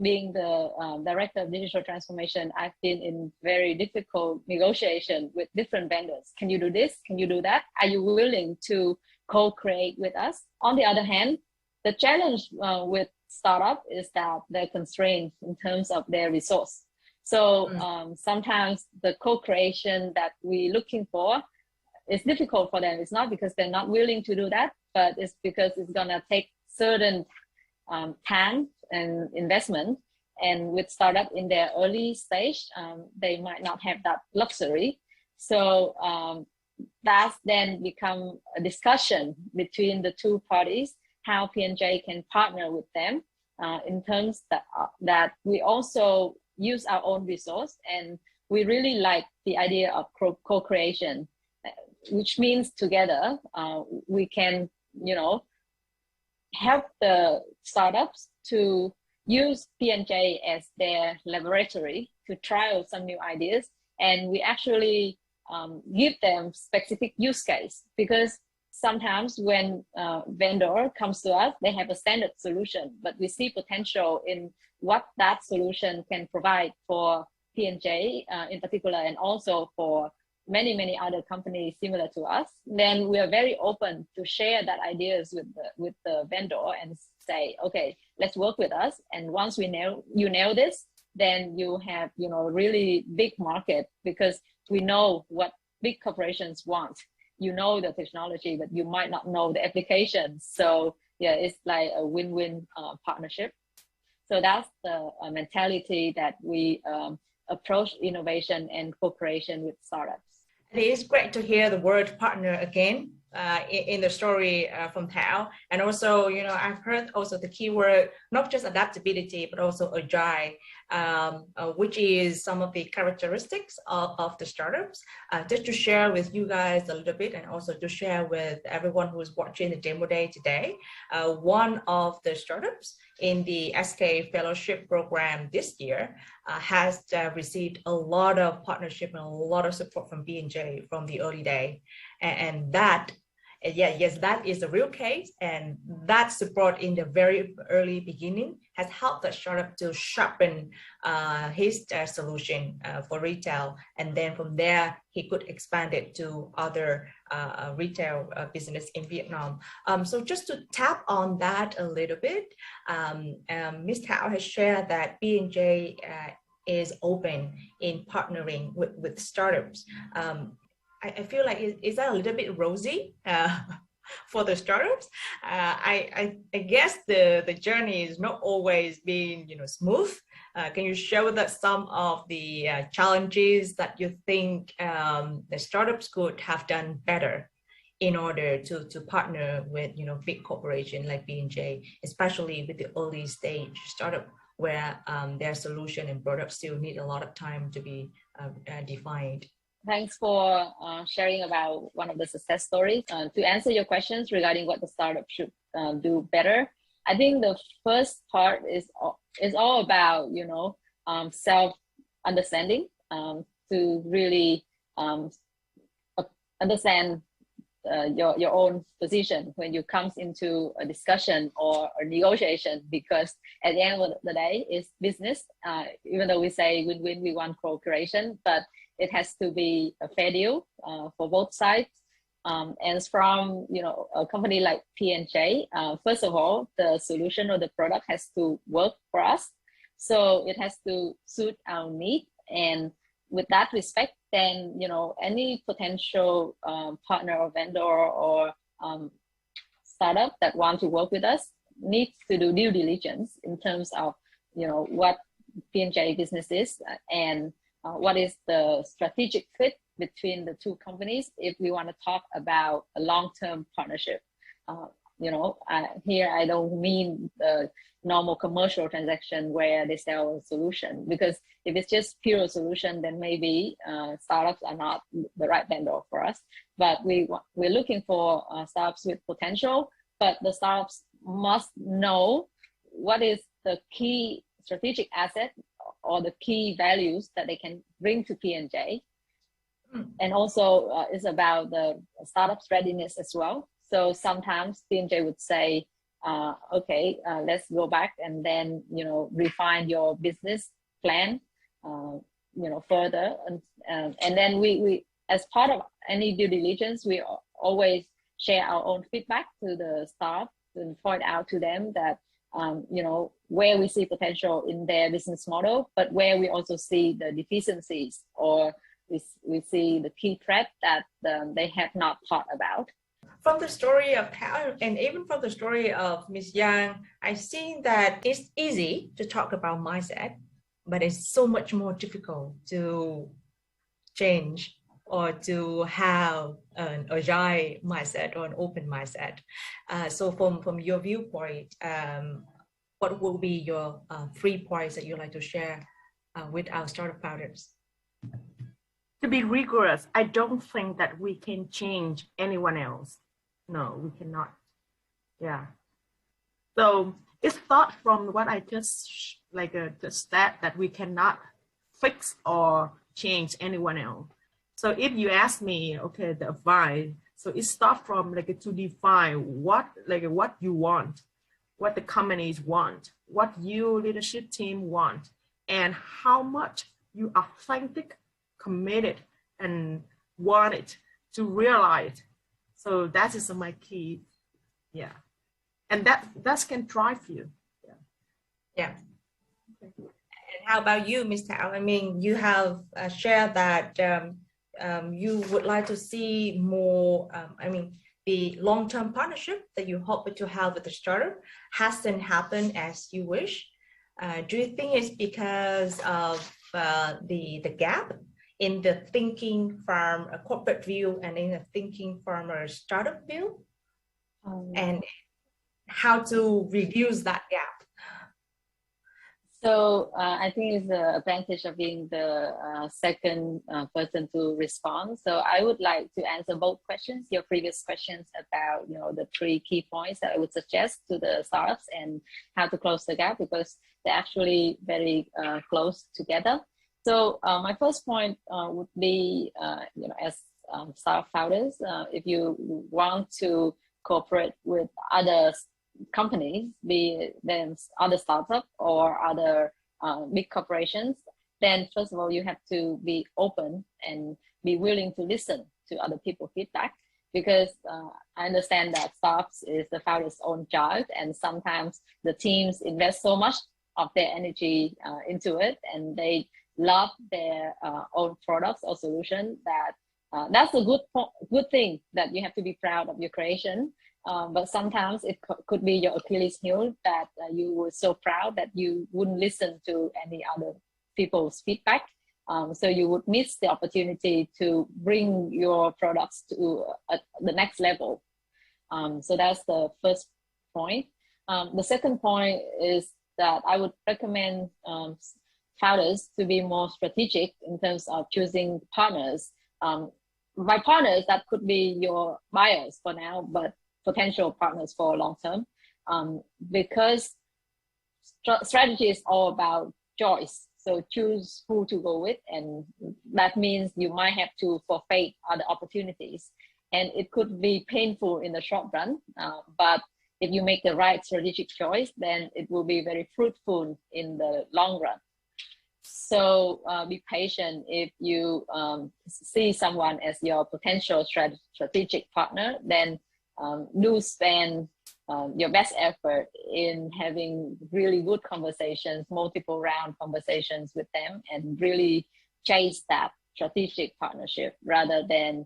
being the director of digital transformation, I've been in very difficult negotiation with different vendors. Can you do this? Can you do that? Are you willing to co-create with us? On the other hand, the challenge with startup is that they're constrained in terms of their resource. So sometimes the co-creation that we're looking for is difficult for them. It's not because they're not willing to do that, but it's because it's gonna take certain time and investment. And with startup in their early stage, they might not have that luxury. So that's then become a discussion between the two parties, how P&J can partner with them in terms that we also use our own resource. And we really like the idea of co-creation, which means together we can, help the startups to use P&J as their laboratory to trial some new ideas. And we actually give them specific use case, because sometimes when vendor comes to us, they have a standard solution, but we see potential in what that solution can provide for P&J in particular, and also for many other companies similar to us. Then we are very open to share that ideas with the vendor and say, okay, let's work with us. And once you nail this, then you have really big market, because we know what big corporations want. You know the technology, but you might not know the applications. So yeah, it's like a win-win partnership. So that's the mentality that we approach innovation and cooperation with startups. It is great to hear the word partner again. in the story from Thảo. And also, I've heard also the keyword, not just adaptability, but also agile, which is some of the characteristics of the startups. Just to share with you guys a little bit, and also to share with everyone who is watching the demo day today, one of the startups in the SK Fellowship Program this year has received a lot of partnership and a lot of support from P&J from the early day. And that, yes, that is a real case. And that support in the very early beginning has helped the startup to sharpen his solution for retail. And then from there, he could expand it to other retail business in Vietnam. So just to tap on that a little bit, Ms. Thảo has shared that P&J is open in partnering with startups. I feel like, is that a little bit rosy for the startups? I guess the journey is not always being smooth. Can you share with us some of the challenges that you think the startups could have done better in order to partner with big corporation like P&J, especially with the early stage startup where their solution and product still need a lot of time to be defined? Thanks for sharing about one of the success stories. To answer your questions regarding what the startup should do better, I think the first part is all about self-understanding, to really understand your own position when you comes into a discussion or a negotiation, because at the end of the day, it's business. Even though we say win-win, we want co-creation, but it has to be a fair deal for both sides. And from a company like P&J, first of all, the solution or the product has to work for us, so it has to suit our need. And with that respect, then any potential partner or vendor or startup that want to work with us needs to do due diligence in terms of what P&J business is and what is the strategic fit between the two companies if we want to talk about a long-term partnership. Here I don't mean the normal commercial transaction where they sell a solution, because if it's just pure solution, then maybe startups are not the right vendor for us. But we're looking for startups with potential, but the startups must know what is the key strategic asset or the key values that they can bring to P&J. And also it's about the startup's readiness as well. So sometimes P&J would say, okay, let's go back and then, refine your business plan, further. And then we, as part of any due diligence, we always share our own feedback to the staff and point out to them that, where we see potential in their business model, but where we also see the deficiencies, or we see the key threat that they have not thought about. From the story of Thảo, and even from the story of Ms. Yang, I've seen that it's easy to talk about mindset, but it's so much more difficult to change or to have an agile mindset or an open mindset. So from your viewpoint, what will be your 3 points that you'd like to share with our startup founders? To be rigorous, I don't think that we can change anyone else. No, we cannot. Yeah. So it's thought from what I just just that we cannot fix or change anyone else. So if you ask me, okay, the advice, so it starts from to define what you want, what the companies want, what your leadership team want, and how much you are authentic, committed, and want it to realize. So that is my key. Yeah. And that can drive you. Yeah. Okay. And how about you, Ms. Thảo? I mean, you have shared that you would like to see more, the long-term partnership that you hope to have with the startup hasn't happened as you wish. Do you think it's because of the gap in the thinking from a corporate view and in the thinking from a startup view, and how to reduce that gap? So I think it's the advantage of being the second person to respond. So I would like to answer both questions. Your previous questions about the 3 key points that I would suggest to the startups and how to close the gap, because they're actually very close together. So my first point would be, as startup founders, if you want to cooperate with other companies, be them other startups or other big corporations, then first of all, you have to be open and be willing to listen to other people's feedback, because I understand that startups is the founder's own child, and sometimes the teams invest so much of their energy into it, and they love their own products or solution, that that's a good thing, that you have to be proud of your creation. But sometimes it could be your Achilles heel, that you were so proud that you wouldn't listen to any other people's feedback. So you would miss the opportunity to bring your products to the next level. So that's the first point. The second point is that I would recommend founders to be more strategic in terms of choosing partners. By partners, that could be your buyers for now, but potential partners for long term, because strategy is all about choice. So choose who to go with, and that means you might have to forfeit other opportunities, and it could be painful in the short run, but if you make the right strategic choice, then it will be very fruitful in the long run. So be patient. If you see someone as your potential strategic partner, then do spend your best effort in having really good conversations, multiple round conversations with them, and really chase that strategic partnership rather than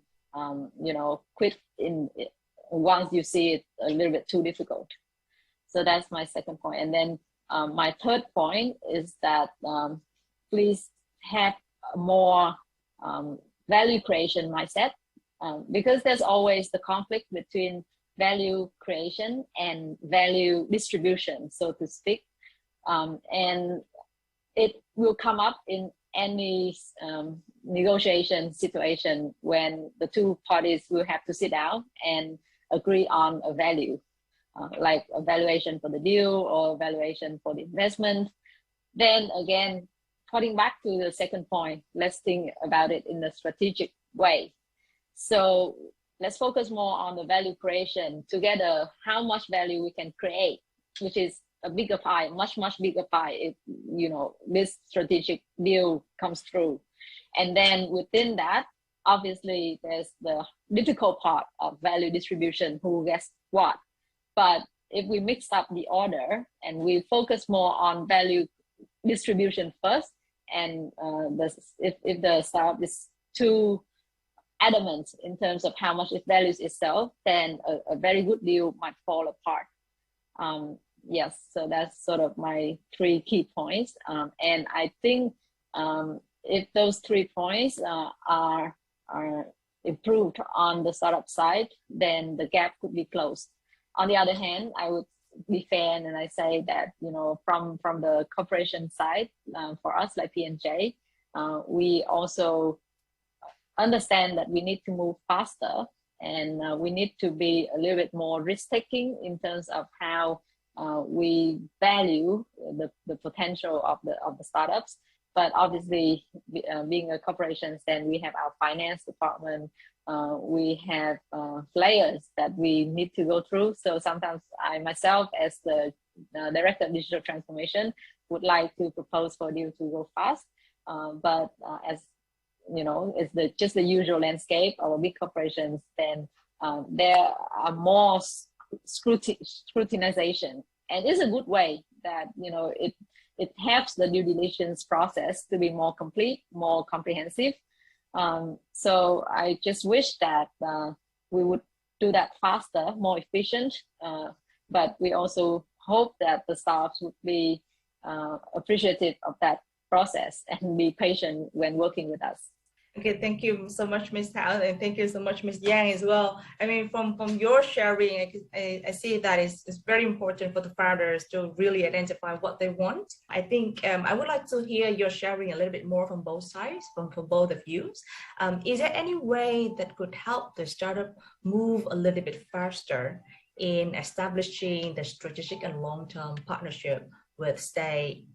quit in once you see it a little bit too difficult. So that's my second point. And then my third point is that please have a more value creation mindset, because there's always the conflict between value creation and value distribution, so to speak. And it will come up in any negotiation situation when the two parties will have to sit down and agree on a value, like a valuation for the deal or valuation for the investment. Then again, putting back to the second point, let's think about it in a strategic way. So let's focus more on the value creation together, how much value we can create, which is a bigger pie, much bigger pie if this strategic deal comes through. And then within that, obviously there's the difficult part of value distribution, who gets what. But if we mix up the order and we focus more on value distribution first, and if the startup is too adamant in terms of how much it values itself, then a very good deal might fall apart. Yes, so that's sort of my 3 key points. And I think if those 3 points are improved on the startup side, then the gap could be closed. On the other hand, I would be fair and I say that, from the corporation side, for us like P&J, we also understand that we need to move faster, and we need to be a little bit more risk-taking in terms of how we value the potential of the startups. But obviously, being a corporation, then we have our finance department, we have layers that we need to go through. So sometimes I myself, as the director of digital transformation, would like to propose for you to go fast. But as it's just the usual landscape of big corporations, then there are more scrutinization, and it's a good way that it helps the due diligence process to be more complete, more comprehensive. So I just wish that we would do that faster, more efficient, but we also hope that the staff would be appreciative of that process and be patient when working with us. Okay, thank you so much, Ms. Thao, and thank you so much, Ms. Yang as well. I mean, from your sharing, I see that it's very important for the founders to really identify what they want. I think I would like to hear your sharing a little bit more from both sides, from both of you. Is there any way that could help the startup move a little bit faster in establishing the strategic and long-term partnership with, say,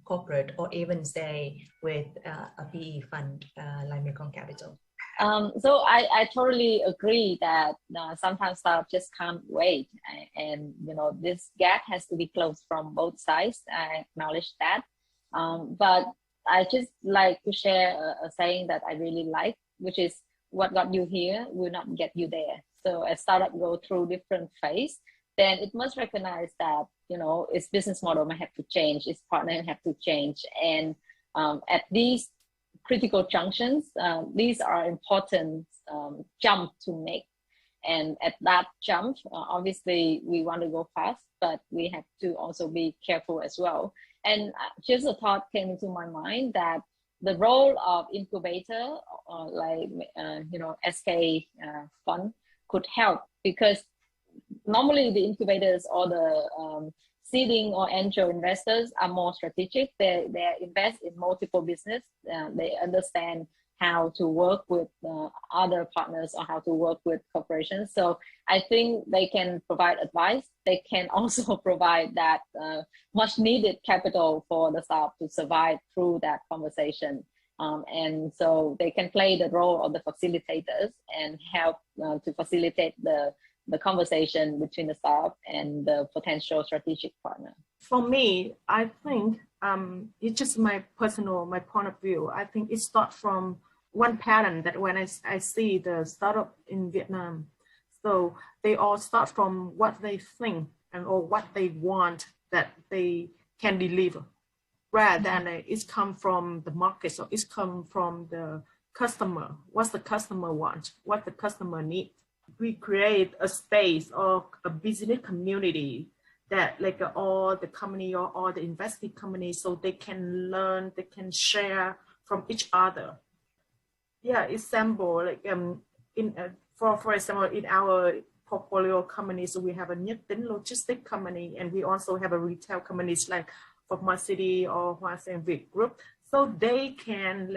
corporate, or even say with a PE fund like Mekong Capital? So I totally agree that sometimes startups just can't wait, and this gap has to be closed from both sides. I acknowledge that, but I just like to share a saying that I really like, which is, what got you here will not get you there. So as startup go through different phases, then it must recognize that its business model might have to change, its partner have to change, and at these critical junctions, these are important jump to make. And at that jump, obviously we want to go fast, but we have to also be careful as well. And just a thought came into my mind that the role of incubator, like SK Fund, could help, because normally the incubators or the seeding or angel investors are more strategic. They invest in multiple business. They understand how to work with other partners or how to work with corporations. So I think they can provide advice. They can also provide that much needed capital for the startup to survive through that conversation. And so they can play the role of the facilitators and help to facilitate the conversation between the startup and the potential strategic partner. For me, I think it's just my point of view. I think it starts from one pattern that when I see the startup in Vietnam, so they all start from what they think or what they want that they can deliver, rather than it's come from the market, or it's come from the customer. What's the customer want? What the customer need? We create a space or a business community that like all the company or all the investing companies, so they can learn, they can share from each other. Yeah, example like for example, in our portfolio companies, so we have a Nhật Tín logistic company, and we also have a retail companies like Phocmon City or Hoa Sen Việt Group. So they can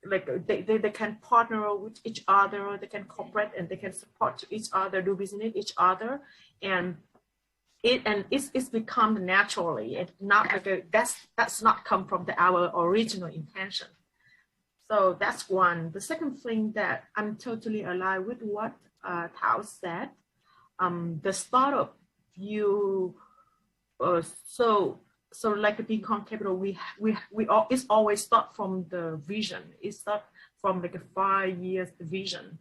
they can partner with each other, they can cooperate, and they can support each other, do business with each other, and it's become naturally, and not like that's not come from our original intention. So that's one. The second thing that I'm totally aligned with what Thao said, the startup so like the Mekong Capital, it's always start from the vision. It start from like a 5 years vision,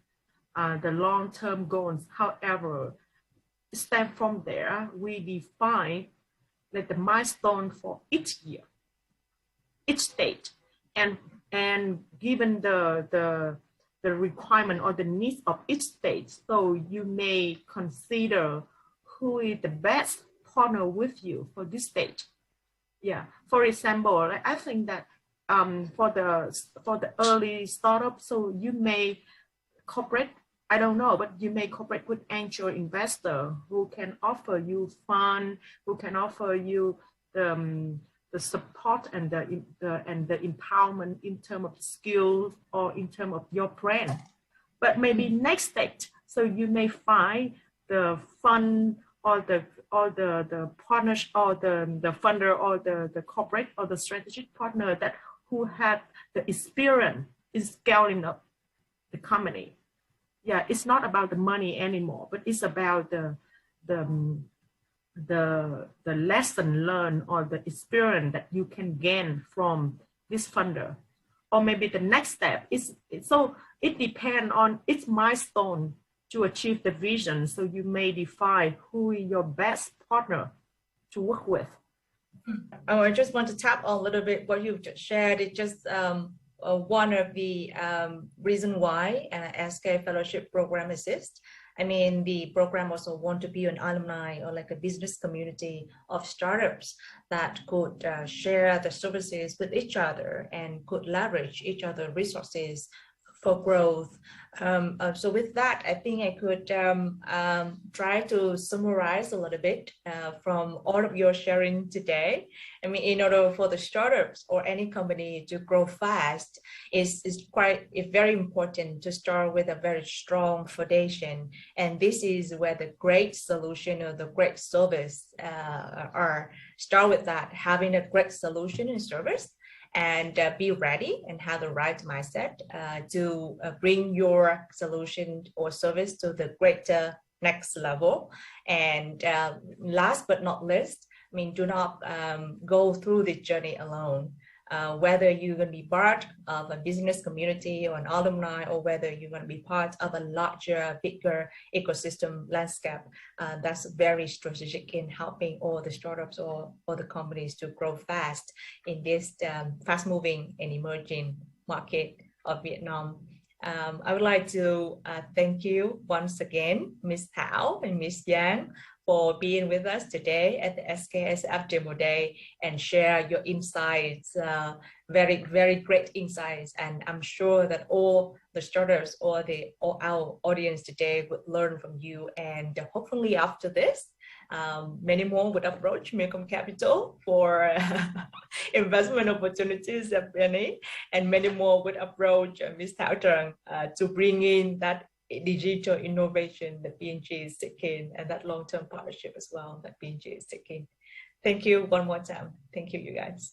the long-term goals. However, step from there, we define like the milestone for each year, each stage, and given the requirement or the needs of each stage. So you may consider who is the best partner with you for this stage. Yeah, for example, I think that for the early startup, so you may cooperate, I don't know, but you may cooperate with angel investor who can offer you fund, who can offer you the support and the empowerment in terms of skills or in terms of your brand. But maybe next stage, so you may find the fund or the partners or the funder or the corporate or the strategic partner that who had the experience in scaling up the company. Yeah, it's not about the money anymore, but it's about the lesson learned or the experience that you can gain from this funder. Or maybe the next step is, so it depends on its milestone to achieve the vision. So you may define who is your best partner to work with. Oh, I just want to tap on a little bit what you've just shared. It's just one of the reason why SK Fellowship Program exists. I mean, the program also want to be an alumni or like a business community of startups that could share the services with each other and could leverage each other resources for growth. So with that, I think I could try to summarize a little bit from all of your sharing today. I mean, in order for the startups or any company to grow fast, it's very important to start with a very strong foundation. And this is where the great solution or the great service are. Start with that, having a great solution and service, and be ready and have the right mindset to bring your solution or service to the greater next level. And last but not least, I mean, do not go through the journey alone. Whether you're going to be part of a business community or an alumni, or whether you're going to be part of a larger, bigger ecosystem landscape, that's very strategic in helping all the startups or the companies to grow fast in this fast-moving and emerging market of Vietnam. I would like to thank you once again, Ms. Thảo and Ms. Giang, for being with us today at the SKSF Demo Day and share your insights, very, very great insights. And I'm sure that all the startups or our audience today would learn from you. And hopefully after this, many more would approach Mekong Capital for investment opportunities at Penny, and many more would approach Ms. Thảo Trang to bring in that digital innovation that P&G is taking, and that long-term partnership as well that P&G is taking. Thank you one more time. Thank you, you guys.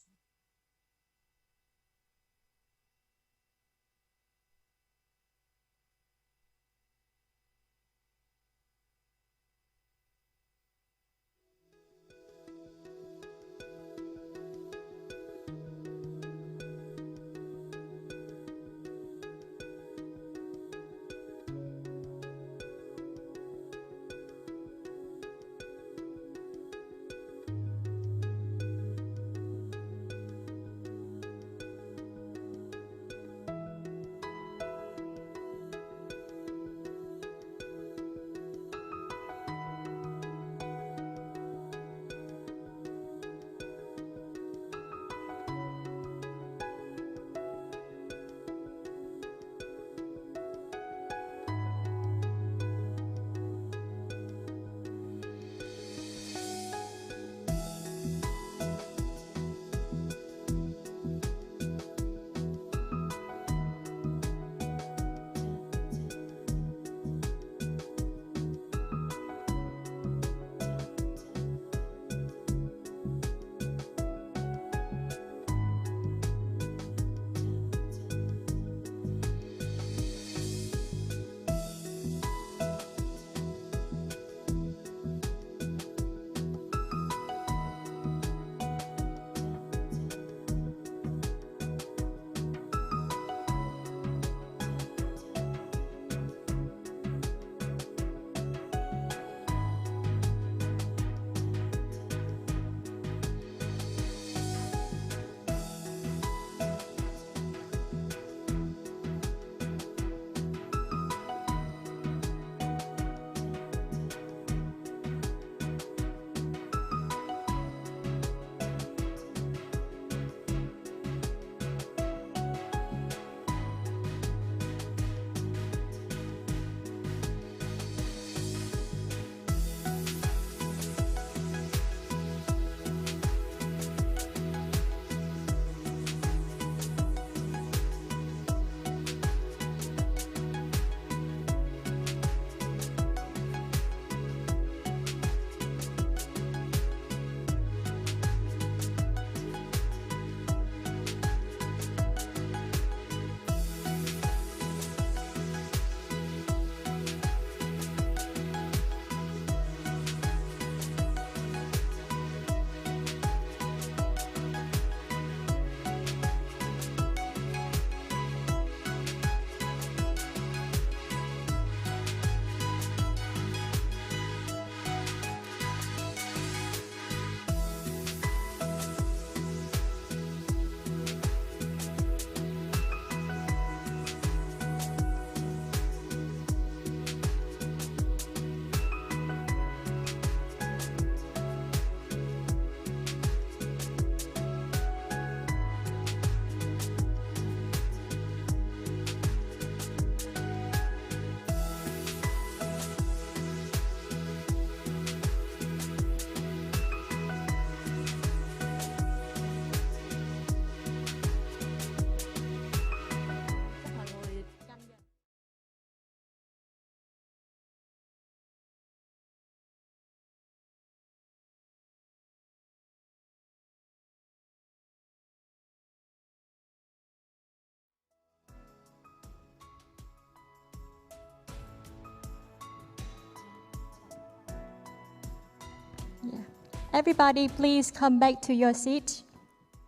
everybody please come back to your seat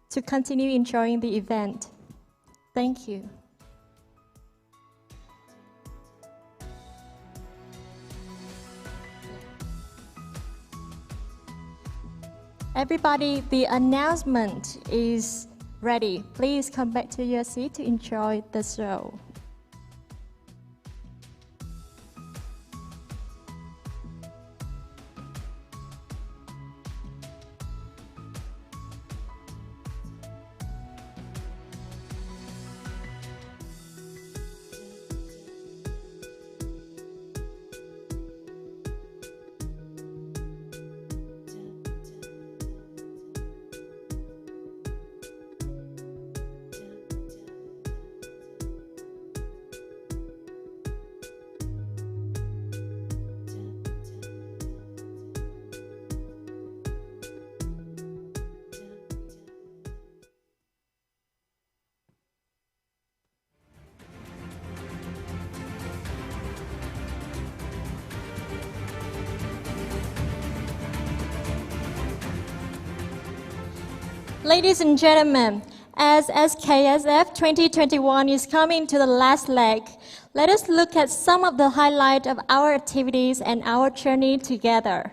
to continue enjoying the event. Thank you. Everybody, the announcement is ready. Please come back to your seat to enjoy the show. Ladies and gentlemen, as SKSF 2021 is coming to the last leg, let us look at some of the highlights of our activities and our journey together.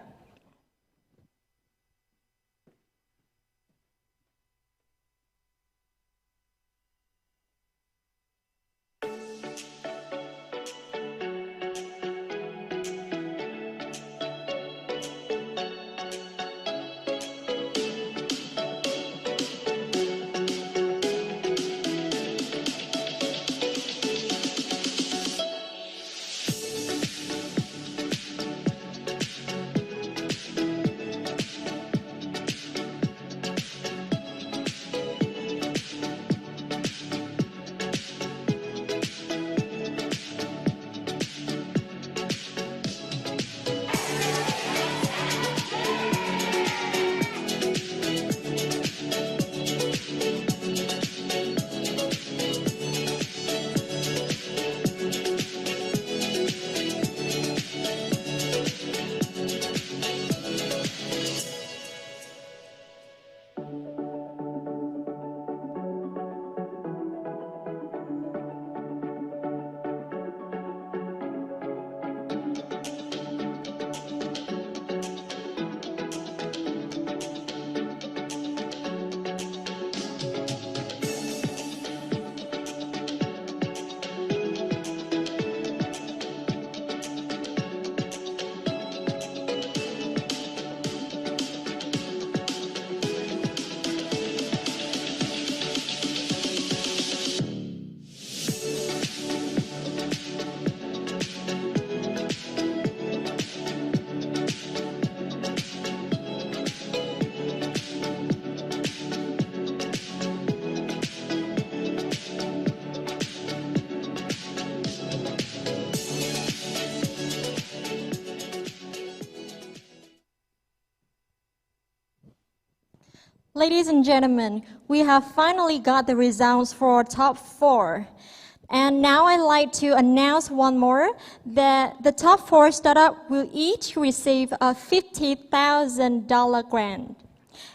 Ladies and gentlemen, we have finally got the results for top 4. And now I'd like to announce one more, that the top 4 startups will each receive a $50,000 grant.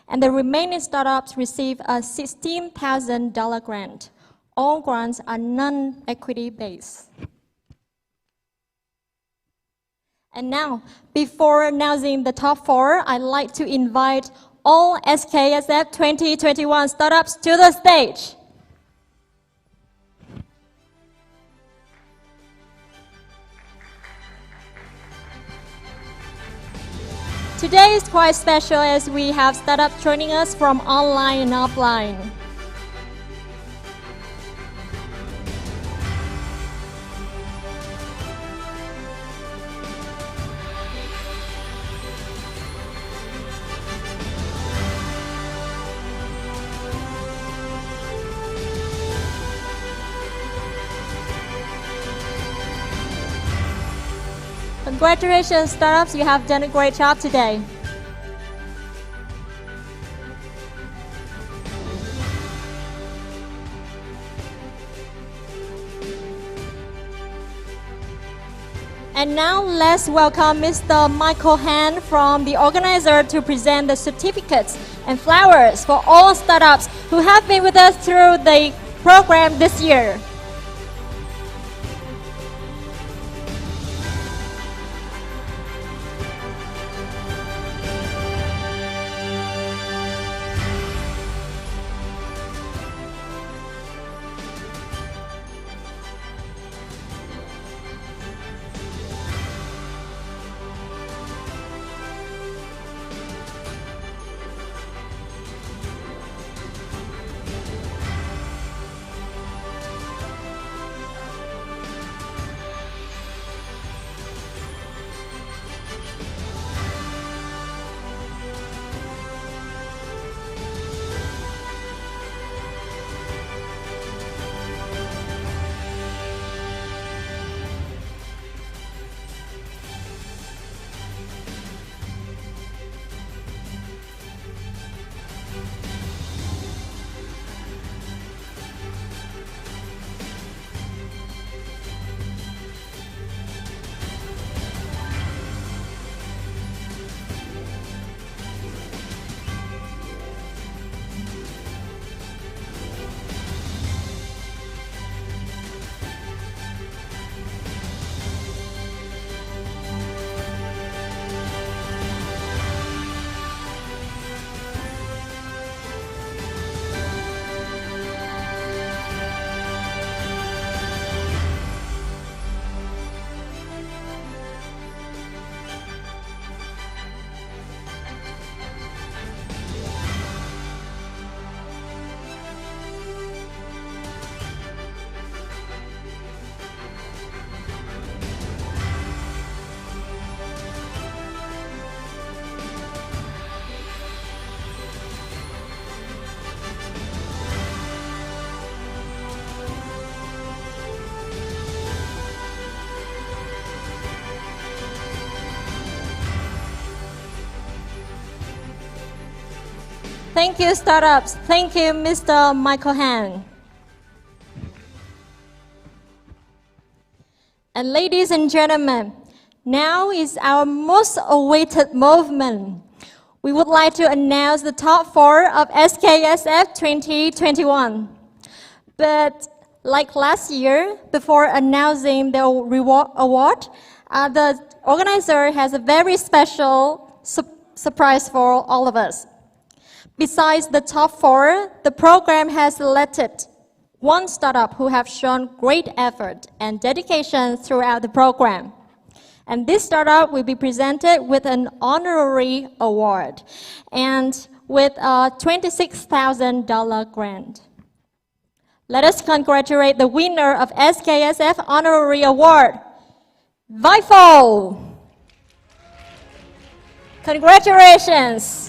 And the remaining startups receive a $16,000 grant. All grants are non-equity based. And now, before announcing the top 4, I'd like to invite all SKSF 2021 startups to the stage. Today is quite special as we have startups joining us from online and offline. Congratulations, startups, you have done a great job today. And now let's welcome Mr. Michael Han from the organizer to present the certificates and flowers for all startups who have been with us through the program this year. Thank you, startups. Thank you, Mr. Michael Han. And ladies and gentlemen, now is our most awaited moment. We would like to announce the top 4 of SKSF 2021. But like last year, before announcing the award, the organizer has a very special surprise for all of us. Besides the top 4, the program has selected one startup who have shown great effort and dedication throughout the program. And this startup will be presented with an honorary award and with a $26,000 grant. Let us congratulate the winner of SKSF Honorary Award, Vifo. Congratulations.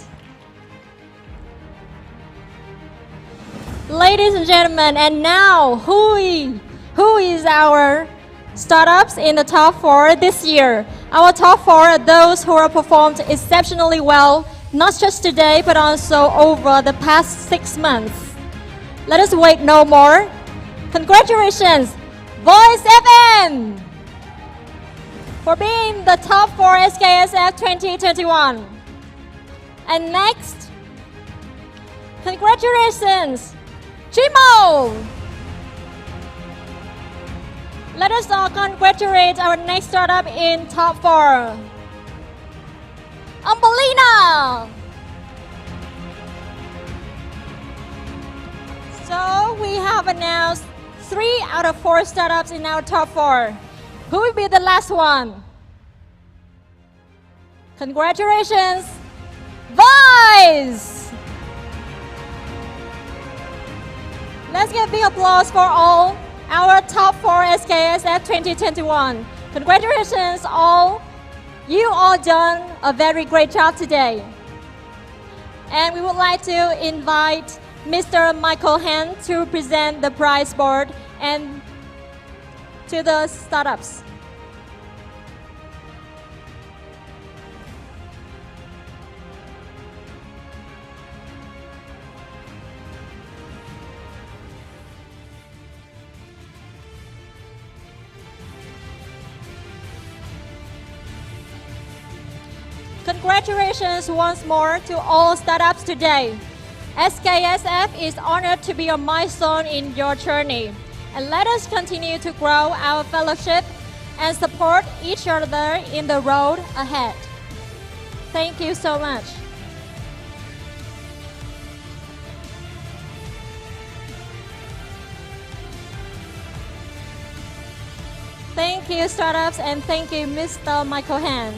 Ladies and gentlemen, and now who is our startups in the top 4 this year? Our top 4 are those who have performed exceptionally well, not just today, but also over the past 6 months. Let us wait no more. Congratulations, Voice FM, for being the top 4 SKSF 2021. And next, congratulations, Chimo! Let us all congratulate our next startup in top 4. Umbelina! So we have announced 3 out of 4 startups in our top 4. Who will be the last one? Congratulations, Vice! Let's give a big applause for all our top 4 SKSF 2021. Congratulations all. You all done a very great job today. And we would like to invite Mr. Michael Han to present the prize board and to the startups. Congratulations once more to all startups today. SKSF is honored to be a milestone in your journey. And let us continue to grow our fellowship and support each other in the road ahead. Thank you so much. Thank you, startups, and thank you, Mr. Michael Han.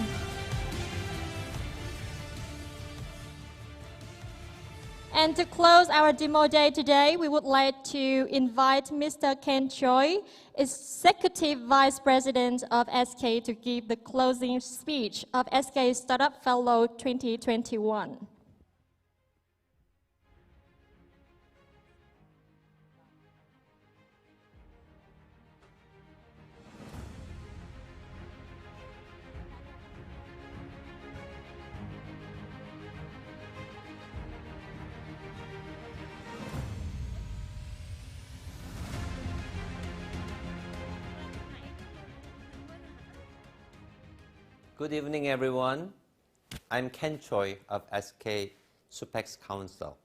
And to close our demo day today, we would like to invite Mr. Ken Choi, Executive Vice President of SK, to give the closing speech of SK Startup Fellow 2021. Good evening, everyone. I'm Ken Choi of SK Supex Council.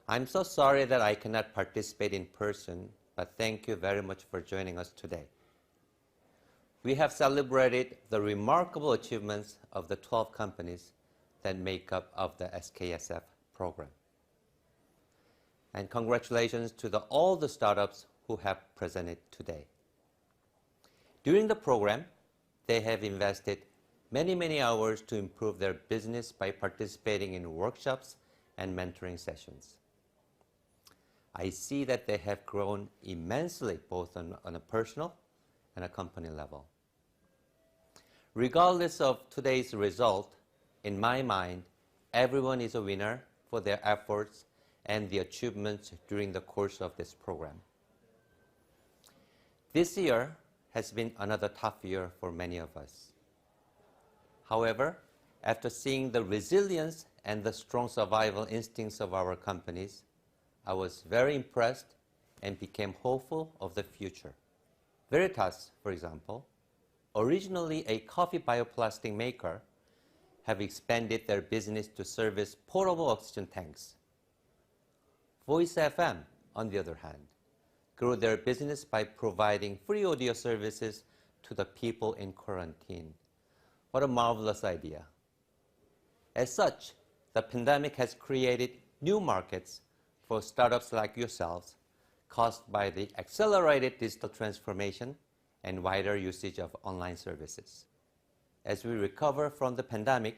I'm so sorry that I cannot participate in person, but thank you very much for joining us today. We have celebrated the remarkable achievements of the 12 companies that make up of the SKSF program. And congratulations to all the startups who have presented today. During the program, they have invested many hours to improve their business by participating in workshops and mentoring sessions. I see that they have grown immensely both on a personal and a company level. Regardless of today's result, in my mind, everyone is a winner for their efforts and the achievements during the course of this program. This year has been another tough year for many of us. However, after seeing the resilience and the strong survival instincts of our companies, I was very impressed and became hopeful of the future. Veritas, for example, originally a coffee bioplastic maker, have expanded their business to service portable oxygen tanks. Voice FM, on the other hand, grew their business by providing free audio services to the people in quarantine. What a marvelous idea. As such, the pandemic has created new markets for startups like yourselves, caused by the accelerated digital transformation and wider usage of online services. As we recover from the pandemic,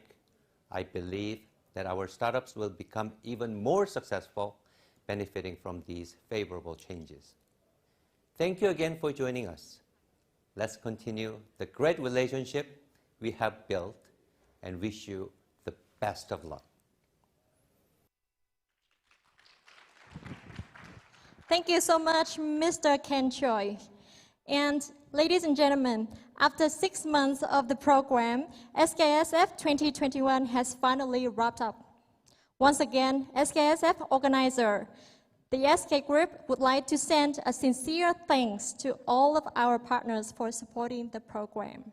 I believe that our startups will become even more successful, benefiting from these favorable changes. Thank you again for joining us. Let's continue the great relationship we have built and wish you the best of luck. Thank you so much, Mr. Ken Choi. And ladies and gentlemen, after 6 months of the program, SKSF 2021 has finally wrapped up. Once again, SKSF organizer, the SK Group would like to send a sincere thanks to all of our partners for supporting the program.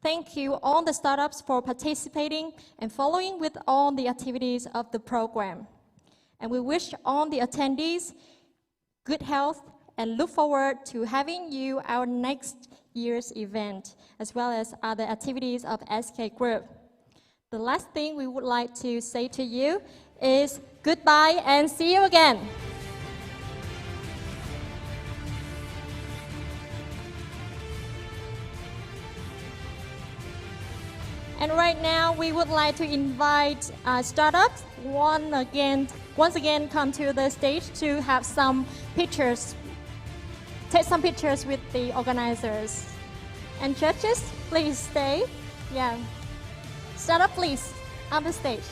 Thank you all the startups for participating and following with all the activities of the program. And we wish all the attendees good health and look forward to having you our next year's event, as well as other activities of SK Group. The last thing we would like to say to you is goodbye and see you again. And right now, we would like to invite startups once again come to the stage to have some pictures, take some pictures with the organizers. And judges, please stay. Yeah. Startup, please, on the stage.